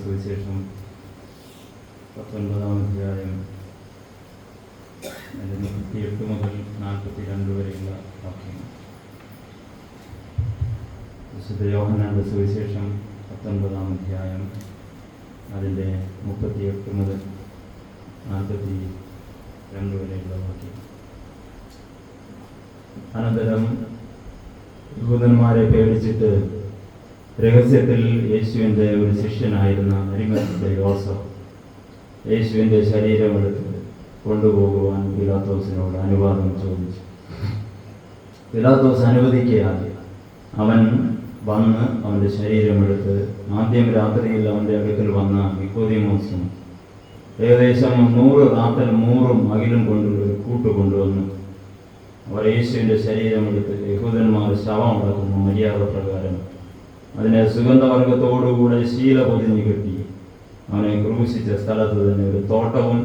സുവിശേഷം 19-ാം അധ്യായം 38 മുതൽ 42 വരെയുള്ള വാക്യങ്ങൾ. വിശുദ്ധ യോഹന്നാന്റെ സുവിശേഷം 19-ാം അധ്യായം അതിൻ്റെ 38 മുതൽ 42 വരെയുള്ള വാക്യം. അനന്തരം യഹൂദന്മാരെ പേടിച്ചിട്ട് രഹസ്യത്തിൽ യേശുവിൻ്റെ ഒരു ശിഷ്യനായിരുന്ന അരിമത്ഥ്യയിലെ യോസഫ് യേശുവിൻ്റെ ശരീരമെടുത്ത് കൊണ്ടുപോകുവാൻ പിലാത്തോസിനോട് അനുവാദം ചോദിച്ചു. പിലാത്തോസ് അനുവദിക്കാതെ അവൻ വന്ന് അവൻ്റെ ശരീരമെടുത്ത് ആദ്യം രാത്രിയിൽ അവൻ്റെ അടുക്കൽ വന്ന നിക്കോദീമോസും ഏകദേശം 100 റാത്തൽ മൂറും അകിലും കൊണ്ടുള്ള ഒരു കൂട്ട് കൊണ്ടുവന്നു. അവർ യേശുവിൻ്റെ ശരീരമെടുത്ത് യഹൂദന്മാർ ശവം അടക്കുന്ന മര്യാദ പ്രകാരം അതിനെ സുഗന്ധവർഗത്തോടുകൂടെ ശീല പൊതിഞ്ഞു കെട്ടി അവനെ ക്രൂശിച്ച സ്ഥലത്ത് തന്നെ ഒരു തോട്ടവും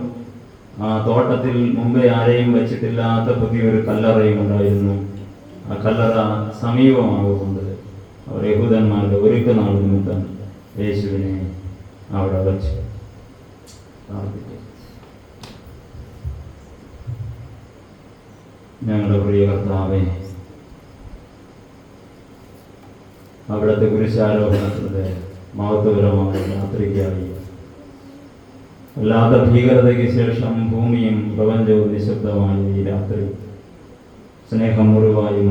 ആ തോട്ടത്തിൽ മുമ്പേ ആരെയും വെച്ചിട്ടില്ലാത്ത പുതിയൊരു കല്ലറയും ഉണ്ടായിരുന്നു. ആ കല്ലറ സമീപമാകൊണ്ട് അവർ യഹൂദന്മാരുടെ ഒരുക്കനാൾ നിമിത്തം യേശുവിനെ അവിടെ വച്ചു. ഞങ്ങളുടെ പ്രിയ കർത്താവേ, അവിടുത്തെ കുരിശാരോഹണത്തിൻ്റെ മഹത്വപരമായ യാത്രയ്ക്കായി അല്ലാത്ത ഭീകരതയ്ക്ക് ശേഷം ഭൂമിയും പ്രപഞ്ചവും നിശബ്ദമായ ഈ രാത്രി സ്നേഹം മുറിവായും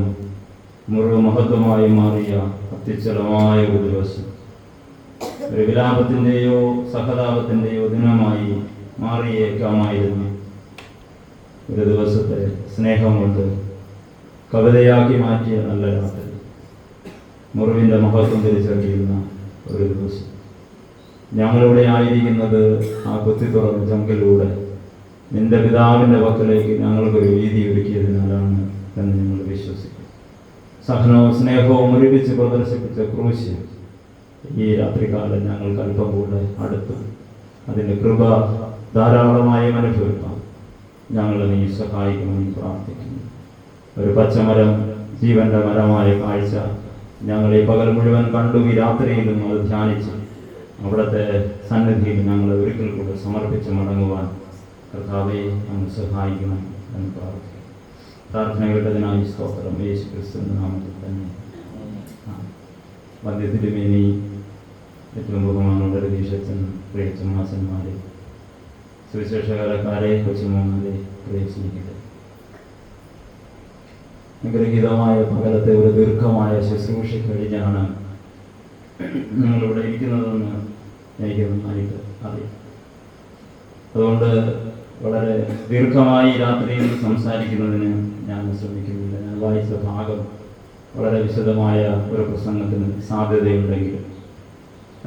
മഹത്വമായും മാറിയ അത്യുജ്വലമായ ഒരു ദിവസം, ഒരു വിലാപത്തിൻ്റെയോ സഹതാപത്തിൻ്റെയോ ദിനമായി മാറിയേക്കാമായിരുന്നു. ഒരു ദിവസത്തെ സ്നേഹം കൊണ്ട് കവിതയാക്കി മാറ്റിയ നല്ല രാത്രി, മുറിവിൻ്റെ മഹത്വം തിരിച്ചറിയുന്ന ഒരു ദിവസം. ഞങ്ങളിവിടെ ആയിരിക്കുന്നത് ആ കുത്തി തുറന്ന ചങ്കിലൂടെ നിന്റെ പിതാവിൻ്റെ പക്കലേക്ക് ഞങ്ങൾക്കൊരു വീതി ഒരുക്കിയതിനാലാണ് എന്ന് ഞങ്ങൾ വിശ്വസിക്കും. സഹനവും സ്നേഹവും ഒരുമിച്ച് പ്രദർശിപ്പിച്ച ക്രൂശ് ഈ രാത്രികാലം ഞങ്ങൾക്ക് അല്പം കൂടെ അടുത്ത് അതിൻ്റെ കൃപ ധാരാളമായും അനുഭവിക്കാം ഞങ്ങളെ നീ സഹായിക്കണമെന്ന് പ്രാർത്ഥിക്കുന്നു. ഒരു പച്ചമരം, ജീവന്റെ മരമായ കാഴ്ച ഞങ്ങൾ ഈ പകൽ മുഴുവൻ കണ്ടു. ഈ രാത്രിയിലും അത് ധ്യാനിച്ച് അവിടുത്തെ സന്നിധിയിൽ ഞങ്ങളെ ഒരിക്കൽ കൂടെ സമർപ്പിച്ച് മടങ്ങുവാൻ കർത്താവെ ഞങ്ങൾ സഹായിക്കണം എന്ന് പ്രാർത്ഥിക്കുന്നു. പ്രാർത്ഥന കേട്ടതിനായി സ്തോത്രം. യേശു ക്രിസ്തുവിന്റെ നാമത്തിൽ തന്നെ. വന്ധ്യതിരുമേനി, ഏറ്റവും ബഹുമാനമുള്ള രതീശച്ചൻ, പ്രിയ ചമ്മാസന്മാരെ, സുവിശേഷകാരക്കാരെ, കൊച്ചുമോന്മാരെ, പ്രിയ സ്നേഹിതരെ, അനുഗ്രഹീതമായ പകലത്തെ ഒരു ദീർഘമായ ശുശ്രൂഷ കഴിഞ്ഞാണ് നിങ്ങളിവിടെ ഇരിക്കുന്നതെന്ന് എനിക്ക് നന്നായിട്ട് അറിയാം. അതുകൊണ്ട് വളരെ ദീർഘമായി രാത്രിയിൽ സംസാരിക്കുന്നതിന് ഞാൻ ശ്രമിക്കുന്നില്ല. ഞാൻ വായിച്ച ഭാഗം വളരെ വിശദമായ ഒരു പ്രസംഗത്തിന് സാധ്യതയുണ്ടെങ്കിൽ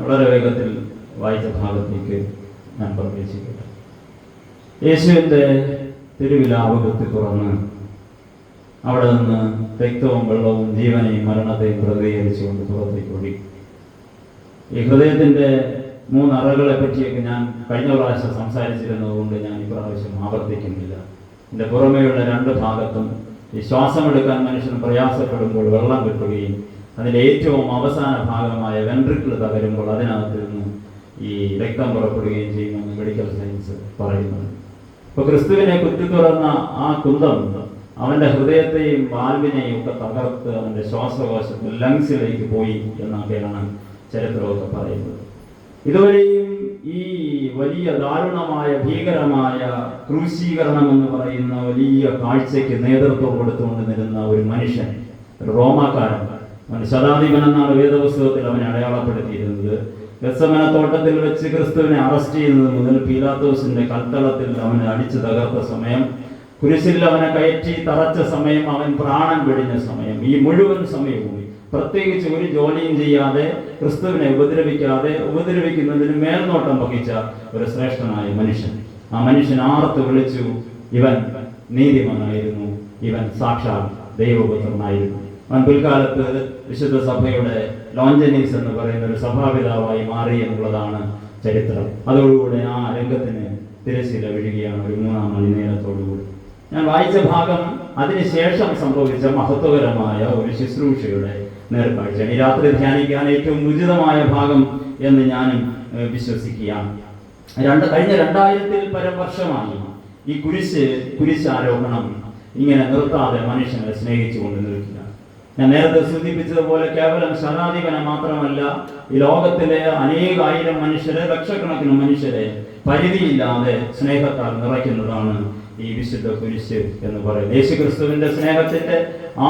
വളരെ വേഗത്തിൽ വായിച്ച ഭാഗത്തേക്ക് ഞാൻ പ്രവേശിക്കട്ടെ. യേശുവിൻ്റെ തിരുവിലാപകത്തിൽ തുറന്ന് അവിടെ നിന്ന് രക്തവും വെള്ളവും ജീവനെയും മരണത്തെയും പ്രതികരിച്ചുകൊണ്ട് പുറത്തേക്ക് ഒഴി. ഈ ഹൃദയത്തിൻ്റെ 3 അറകളെ പറ്റിയൊക്കെ ഞാൻ കഴിഞ്ഞ പ്രാവശ്യം സംസാരിച്ചിരുന്നതുകൊണ്ട് ഞാൻ ഈ പ്രാവശ്യം ആവർത്തിക്കുന്നില്ല. ഇതിൻ്റെ പുറമേയുള്ള 2 ഭാഗത്തും ഈ ശ്വാസമെടുക്കാൻ മനുഷ്യൻ പ്രയാസപ്പെടുമ്പോൾ വെള്ളം കിട്ടുകയും അതിൻ്റെ ഏറ്റവും അവസാന ഭാഗമായ വെൻട്രിക്കിൾ തകരുമ്പോൾ അതിനകത്ത് നിന്ന് ഈ രക്തം പുറപ്പെടുകയും ചെയ്യുമെന്ന് മെഡിക്കൽ സയൻസ് പറയുന്നുണ്ട്. ഇപ്പോൾ ക്രിസ്തുവിനെ കുത്തി തുറന്ന ആ കുന്തം അവൻ്റെ ഹൃദയത്തെയും വാൽവിനെയും ഒക്കെ തകർത്ത് അവൻ്റെ ശ്വാസകോശത്തിൽ ലങ്സിലേക്ക് പോയി എന്നൊക്കെയാണ് ചരിത്രമൊക്കെ പറയുന്നത്. ഇതുവരെയും ഈ വലിയ ദാരുണമായ ഭീകരമായ ക്രൂശീകരണം എന്ന് പറയുന്ന വലിയ കാഴ്ചയ്ക്ക് നേതൃത്വം കൊടുത്തുകൊണ്ട് നിരുന്ന ഒരു മനുഷ്യൻ, ഒരു റോമാക്കാരൻ, അവൻ ശതാധിപൻ എന്നാണ് വേദപുസ്തകത്തിൽ അവനെ അടയാളപ്പെടുത്തിയിരുന്നത്. ഗെത്സമന തോട്ടത്തിൽ വെച്ച് ക്രിസ്തുവിനെ അറസ്റ്റ് ചെയ്യുന്നത് മുതൽ പീലാത്തോസിന്റെ കൽത്തളത്തിൽ അവനെ അടിച്ചു തകർത്ത സമയം, കുരിശിൽ അവനെ കയറ്റി തറച്ച സമയം, അവൻ പ്രാണൻ വെടിഞ്ഞ സമയം, ഈ മുഴുവൻ സമയവും പ്രത്യേകിച്ച് ഒരു ജോലിയും ചെയ്യാതെ ക്രിസ്തുവിനെ ഉപദ്രവിക്കുന്നതിന് മേൽനോട്ടം വഹിച്ച ഒരു ശ്രേഷ്ഠനായ മനുഷ്യൻ. ആ മനുഷ്യൻ ആർത്ത് വിളിച്ചു, ഇവൻ നീതിമാനായിരുന്നു, ഇവൻ സാക്ഷാൽ ദൈവപുത്രനായിരുന്നു. അവൻ പിൽക്കാലത്ത് വിശുദ്ധ സഭയുടെ ലോഞ്ചനീസ് എന്ന് പറയുന്ന ഒരു സഭാപിതാവായി മാറി എന്നുള്ളതാണ് ചരിത്രം. അതോടുകൂടെ ആ രംഗത്തിന് തിരശ്ശീല വീഴുകയാണ് ഒരു 3-ാം മണിനേരത്തോടുകൂടി. ഞാൻ വായിച്ച ഭാഗം അതിനുശേഷം സംഭവിച്ച മഹത്വകരമായ ഒരു ശുശ്രൂഷയുടെ നേർക്കാഴ്ചയാണ്. ഈ രാത്രി ധ്യാനിക്കാൻ ഏറ്റവും ഉചിതമായ ഭാഗം എന്ന് ഞാനും വിശ്വസിക്കുകയാണ്. കഴിഞ്ഞ 2000-ൽ പരം വർഷമായി ഈ കുരിശാരോഹണം ഇങ്ങനെ നിർത്താതെ മനുഷ്യനെ സ്നേഹിച്ചുകൊണ്ട് നിൽക്കുക. ഞാൻ നേരത്തെ സൂചിപ്പിച്ചതുപോലെ കേവലം ശതാധിപനെ മാത്രമല്ല, ഈ ലോകത്തിലെ അനേകായിരം മനുഷ്യരെ, ലക്ഷക്കണക്കിന് മനുഷ്യരെ പരിധിയില്ലാതെ സ്നേഹത്താൽ നിറയ്ക്കുന്നതാണ് ഈ വിശുദ്ധ കുരിശ് എന്ന് പറയുന്നത്. യേശുക്രിസ്തുവിന്റെ സ്നേഹത്തിന്റെ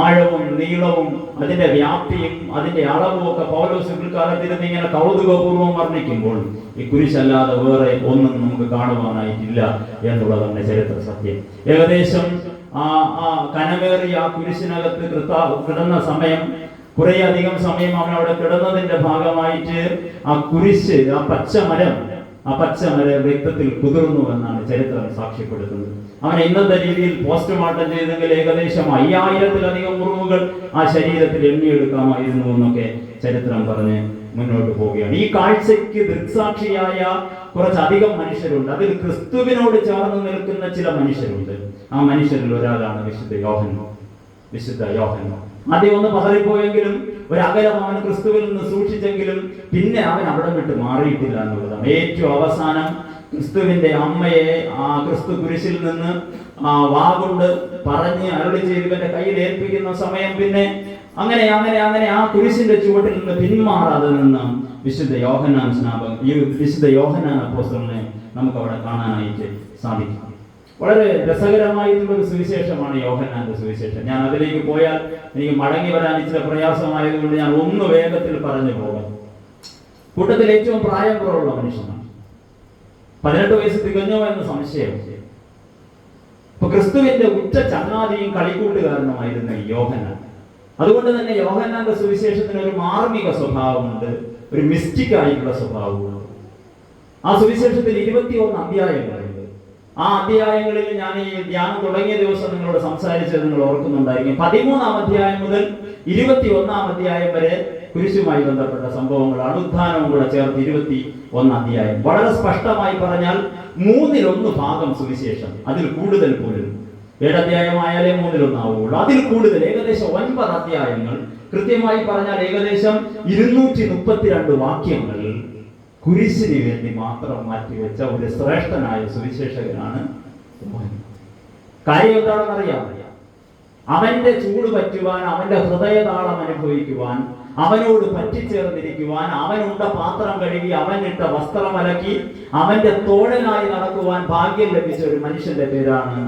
ആഴവും നീളവും അതിന്റെ വ്യാപ്തിയും അതിന്റെ അളവും ഒക്കെ പൗലോസ് പിൽക്കാലത്തിരുന്ന് ഇങ്ങനെ കൗതുകപൂർവ്വം വർണ്ണിക്കുമ്പോൾ ഈ കുരിശല്ലാതെ വേറെ ഒന്നും നമുക്ക് കാണുവാനായിട്ടില്ല എന്നുള്ളതാണ് ചരിത്ര സത്യം. ഏകദേശം കനമേറിയ ആ കുരിശിനകത്ത് കിടന്ന സമയം, കുറെ അധികം സമയം അവൻ അവിടെ കിടന്നതിന്റെ ഭാഗമായിട്ട് ആ കുരിശ്, ആ പച്ചമരം രക്തത്തിൽ കുതിർന്നു എന്നാണ് ചരിത്രം സാക്ഷ്യപ്പെടുത്തുന്നത്. അവനെ ഇന്നത്തെ രീതിയിൽ പോസ്റ്റ്മോർട്ടം ചെയ്തെങ്കിൽ ഏകദേശം 5000-ലധികം മുറിവുകൾ ആ ശരീരത്തിൽ എണ്ണിയെടുക്കാമായിരുന്നു എന്നൊക്കെ ചരിത്രം പറഞ്ഞ് മുന്നോട്ട് പോവുകയാണ്. ഈ കാഴ്ചയ്ക്ക് ദൃക്സാക്ഷിയായ കുറച്ചധികം മനുഷ്യരുണ്ട്. അതിൽ ക്രിസ്തുവിനോട് ചേർന്ന് നിൽക്കുന്ന ചില മനുഷ്യരുണ്ട്. ആ മനുഷ്യരിൽ ഒരാളാണ് വിശുദ്ധ യോഹന്നാൻ. ആദ്യം ഒന്ന് പതറിപ്പോയെങ്കിലും ഒരകലം അവൻ ക്രിസ്തുവിൽ നിന്ന് സൂക്ഷിച്ചെങ്കിലും പിന്നെ അവൻ അവിടെ വിട്ട് മാറിയിട്ടില്ല എന്നുള്ളതാണ്. ഏറ്റവും അവസാനം ക്രിസ്തുവിന്റെ അമ്മയെ ആ ക്രിസ്തു കുരിശിൽ നിന്ന് വാഗുണ്ട് പറഞ്ഞ് അരുളി ചെയ്ത് ഇവന്റെ കയ്യിൽ ഏൽപ്പിക്കുന്ന സമയം പിന്നെ അങ്ങനെ ആ കുരിശിന്റെ ചുവട്ടിൽ നിന്ന് പിന്മാറാതെ നിന്ന് വിശുദ്ധ യോഹന്നാൻ അപ്പോസ്തലനെ നമുക്ക് അവിടെ കാണാനായിട്ട് സാധിക്കും. വളരെ രസകരമായിട്ടുള്ള ഒരു സുവിശേഷമാണ് യോഹന്നാന്റെ സുവിശേഷം. ഞാൻ അതിലേക്ക് പോയാൽ എനിക്ക് മടങ്ങി വരാൻ ഇച്ചിരി പ്രയാസമായതുകൊണ്ട് ഞാൻ ഒന്ന് വേഗത്തിൽ പറഞ്ഞു പോകാം. കൂട്ടത്തിൽ ഏറ്റവും പ്രായം കുറവുള്ള മനുഷ്യനാണ്. 18 വയസ്സ് തികഞ്ഞോ എന്ന് സംശയം. ഇപ്പൊ ക്രിസ്തുവിന്റെ ഉറ്റ ചങ്ങാതിയും കളിക്കൂട്ടുകാരനുമായിരുന്ന യോഹന്നാൻ. അതുകൊണ്ട് തന്നെ യോഹന്നാന്റെ സുവിശേഷത്തിന് ഒരു മാർമിക സ്വഭാവമുണ്ട്, ഒരു മിസ്റ്റിക് ആയിട്ടുള്ള സ്വഭാവമുണ്ട്. ആ സുവിശേഷത്തിൽ 21 അധ്യായങ്ങളുണ്ട്. ആ അധ്യായങ്ങളിൽ ഞാൻ ഈ ധ്യാനം തുടങ്ങിയ ദിവസം നിങ്ങളോട് സംസാരിച്ചത് നിങ്ങൾ ഓർക്കുന്നുണ്ടായിരിക്കും. 13-ാം അധ്യായം മുതൽ 21-ാം അധ്യായം വരെ കുരിശുമായി ബന്ധപ്പെട്ട സംഭവങ്ങളാണ്. ഉത്ഥാനവും കൂടെ ചേർത്ത് 21 അധ്യായം. വളരെ സ്പഷ്ടമായി പറഞ്ഞാൽ 1/3 ഭാഗം സുവിശേഷം, അതിൽ കൂടുതൽ പോലും 7 അധ്യായമായാലേ 1/3 ആവുകയുള്ളൂ. അതിൽ കൂടുതൽ ഏകദേശം 9 അധ്യായങ്ങൾ, കൃത്യമായി പറഞ്ഞാൽ ഏകദേശം 232 വാക്യങ്ങൾ കുരിശിന് വേണ്ടി മാത്രം മാറ്റിവെച്ച ഒരു ശ്രേഷ്ഠനായ സുവിശേഷകനാണ് യോഹന്നാൻ. കാര്യം എന്താണെന്ന് അറിയാം. അവന്റെ ചൂട് പറ്റുവാൻ, അവന്റെ ഹൃദയതാളം അനുഭവിക്കുവാൻ, അവനോട് പറ്റിച്ചേർന്നിരിക്കുവാൻ, അവനുണ്ട പാത്രം കഴുകി, അവനിട്ട വസ്ത്രം അലക്കി, അവന്റെ തോഴനായി നടക്കുവാൻ ഭാഗ്യം ലഭിച്ച ഒരു മനുഷ്യന്റെ പേരാണ്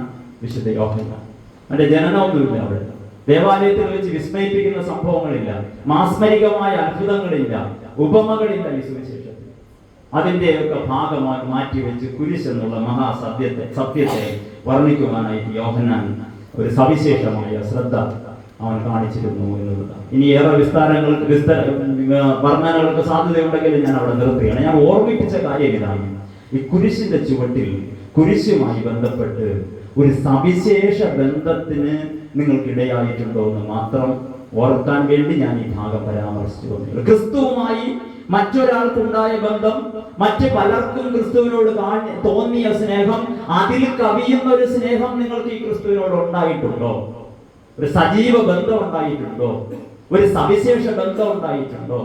വിശുദ്ധ യോഹന്നാൻ. അവന്റെ ജനനമൊന്നുമില്ല. അവിടെ ദേവാലയത്തിൽ വെച്ച് വിസ്മയിപ്പിക്കുന്ന സംഭവങ്ങളില്ല, മാസ്മരികമായ അത്ഭുതങ്ങളില്ല, ഉപമകളില്ല. ഈ സുവിശേഷത്തിൽ അതിന്റെയൊക്കെ ഭാഗമായി മാറ്റിവെച്ച് കുരിശ് എന്നുള്ള സത്യത്തെ വർണ്ണിക്കുവാനായിട്ട് യോഹന്നാൻ ഒരു സവിശേഷമായ ശ്രദ്ധ അവൻ കാണിച്ചിരുന്നു എന്നുള്ളതാണ്. ഇനി ഏറെ വർണ്ണനകൾക്ക് സാധ്യതയുണ്ടെങ്കിലും ഞാൻ അവിടെ നിർത്തുകയാണ്. ഞാൻ ഓർമ്മിപ്പിച്ച കാര്യം ഇതാണ്. ഈ കുരിശിന്റെ ചുവട്ടിൽ കുരിശുമായി ബന്ധപ്പെട്ട് ഒരു സവിശേഷ ബന്ധത്തിന് നിങ്ങൾക്കിടയായിട്ടുണ്ടോ എന്ന് മാത്രം ഓർക്കാൻ വേണ്ടി ഞാൻ ഈ ഭാഗം പരാമർശിച്ചു വന്നു. ക്രിസ്തുവുമായി മറ്റൊരാൾക്കുണ്ടായ ബന്ധം, മറ്റ് പലർക്കും ക്രിസ്തുവിനോട് തോന്നിയ സ്നേഹം, അതിൽ കവിയുന്ന ഒരു സ്നേഹം നിങ്ങൾക്ക് ഈ ക്രിസ്തുവിനോട് ഉണ്ടായിട്ടുണ്ടോ? ഒരു സജീവ ബന്ധം ഉണ്ടായിട്ടുണ്ടോ? ഒരു സവിശേഷ ബന്ധം ഉണ്ടായിട്ടുണ്ടോ?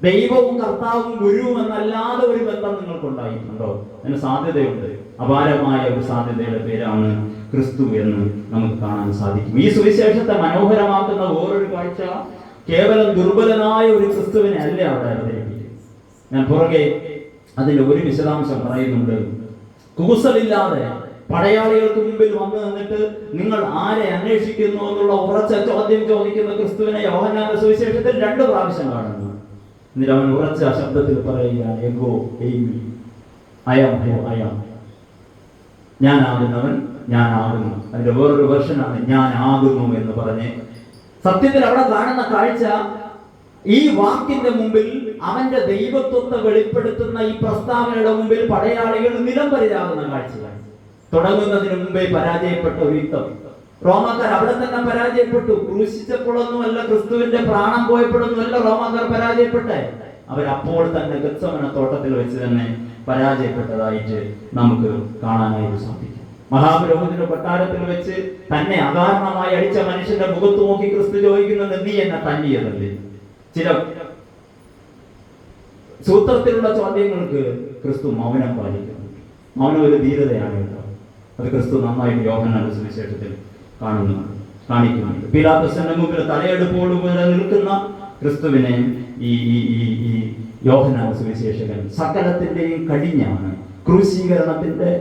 ദൈവവും കർത്താവും ഗുരുവും എന്നല്ലാതെ ഒരു ബന്ധം നിങ്ങൾക്ക് ഉണ്ടായിട്ടുണ്ടോ? അതിന് സാധ്യതയുണ്ട്. അപാരമായ ഒരു സാധ്യതയുടെ പേരാണ് ക്രിസ്തു എന്ന് നമുക്ക് കാണാൻ സാധിക്കും. ഈ സുവിശേഷത്തെ മനോഹരമാക്കുന്ന വേറൊരു കാഴ്ച, കേവലം ദുർബലനായ ഒരു ക്രിസ്തുവിനെ അല്ല അവിടെ അവതരിപ്പിക്കുന്നത്. ഞാൻ പുറകെ അതിന്റെ ഒരു വിശദാംശം പറയുന്നുണ്ട്. കൂസലില്ലാതെ പടയാളികൾക്ക് മുമ്പിൽ വന്നു നിന്നിട്ട് നിങ്ങൾ ആരെ അന്വേഷിക്കുന്നു എന്നുള്ള ഉറച്ച ചോദ്യം ചോദിക്കുന്ന ക്രിസ്തുവിനെ യോഹന്നാന്റെ സുവിശേഷത്തിൽ 2 പ്രാവശ്യം കാണുന്നു. എന്നിട്ട് അവൻ ഉറച്ച ശബ്ദത്തിൽ പറയുകയാണ്, എഗോ എയ്മി, ഞാനാകുന്നവൻ ഞാനാകുന്നു. അതിന്റെ വേറൊരു വെർഷനാണ് ഞാനാകുന്നു എന്ന് പറഞ്ഞ്. സത്യത്തിൽ അവിടെ കാണുന്ന കാഴ്ച, ഈ വാക്കിന്റെ മുമ്പിൽ, അവന്റെ ദൈവത്വത്തെ വെളിപ്പെടുത്തുന്ന ഈ പ്രസ്താവനയുടെ മുമ്പിൽ പടയാളികൾ നിലംപരിതാകുന്ന കാഴ്ചയാണ്. തുടങ്ങുന്നതിന് മുമ്പേ പരാജയപ്പെട്ട ഒരു യുദ്ധം. റോമാക്കാർ അവിടെ തന്നെ പരാജയപ്പെട്ടു. ക്രൂശിച്ചപ്പോഴൊന്നുമല്ല, ക്രിസ്തുവിന്റെ പ്രാണം പോയപ്പോഴൊന്നുമല്ല റോമാക്കാർ പരാജയപ്പെട്ടെ. അവരപ്പോൾ തന്നെ ഗത്സമന തോട്ടത്തിൽ വെച്ച് തന്നെ പരാജയപ്പെട്ടതായിട്ട് നമുക്ക് കാണാനായിട്ട് സാധിക്കും. മഹാപുരോഹിതന്റെ കൊട്ടാരത്തിൽ വെച്ച് തന്നെ അകാരണമായി അടിച്ച മനുഷ്യന്റെ മുഖത്ത് നോക്കി ക്രിസ്തു ചോദിക്കുന്നത്, നീ എന്നെ തല്ലിയതല്ലേ? ചില സൂത്രത്തിലുള്ള ചോദ്യങ്ങൾക്ക് ക്രിസ്തു മൗനം പാലിക്കുന്നു. മൗനം ഒരു ധീരതയാണ് കേട്ടോ. അത് ക്രിസ്തു നന്നായിട്ട് യോഹന്നാന്റെ സുവിശേഷത്തിൽ കാണിക്കുന്നുണ്ട്. പീലാത്തോസിന്റെ മുമ്പിൽ തലയെടുപ്പോടുകൂടെ നിൽക്കുന്ന ക്രിസ്തുവിനെ ഈ യോഹന്നാന്റെ സുവിശേഷകൻ സകലത്തിന്റെയും കടിഞ്ഞാണ്, ക്രൂശീകരണത്തിന്റെ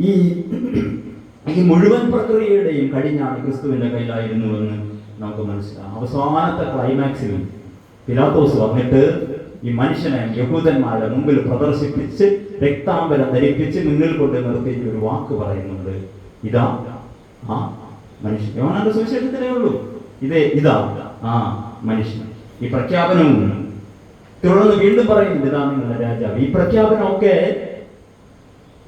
ഈ മുഴുവൻ പ്രക്രിയയുടെയും കടിഞ്ഞാണ് ക്രിസ്തുവിന്റെ കയ്യിലായിരുന്നുവെന്ന് നമുക്ക് മനസ്സിലാക്കാം. അവസാനത്തെ ക്ലൈമാക്സിൽ പീലാത്തോസ് വന്നിട്ട് ഈ മനുഷ്യനെ യഹൂദന്മാരുടെ മുമ്പിൽ പ്രദർശിപ്പിച്ച് രക്താംബരം ധരിപ്പിച്ച് മുന്നിൽ കൊണ്ട് നിർത്തി ഒരു വാക്ക് പറയുന്നുണ്ട്, ഇതാ ആ മനുഷ്യൻ. യോഹന്നാന്റെ സുവിശേഷത്തിലേ ഉള്ളൂ, ഇതാ ആ മനുഷ്യൻ. ഈ പ്രഖ്യാപനവും തുടർന്ന് വീണ്ടും പറയുന്നുണ്ട്, ഇതാ നിങ്ങളുടെ രാജാവ്. ഈ പ്രഖ്യാപനമൊക്കെ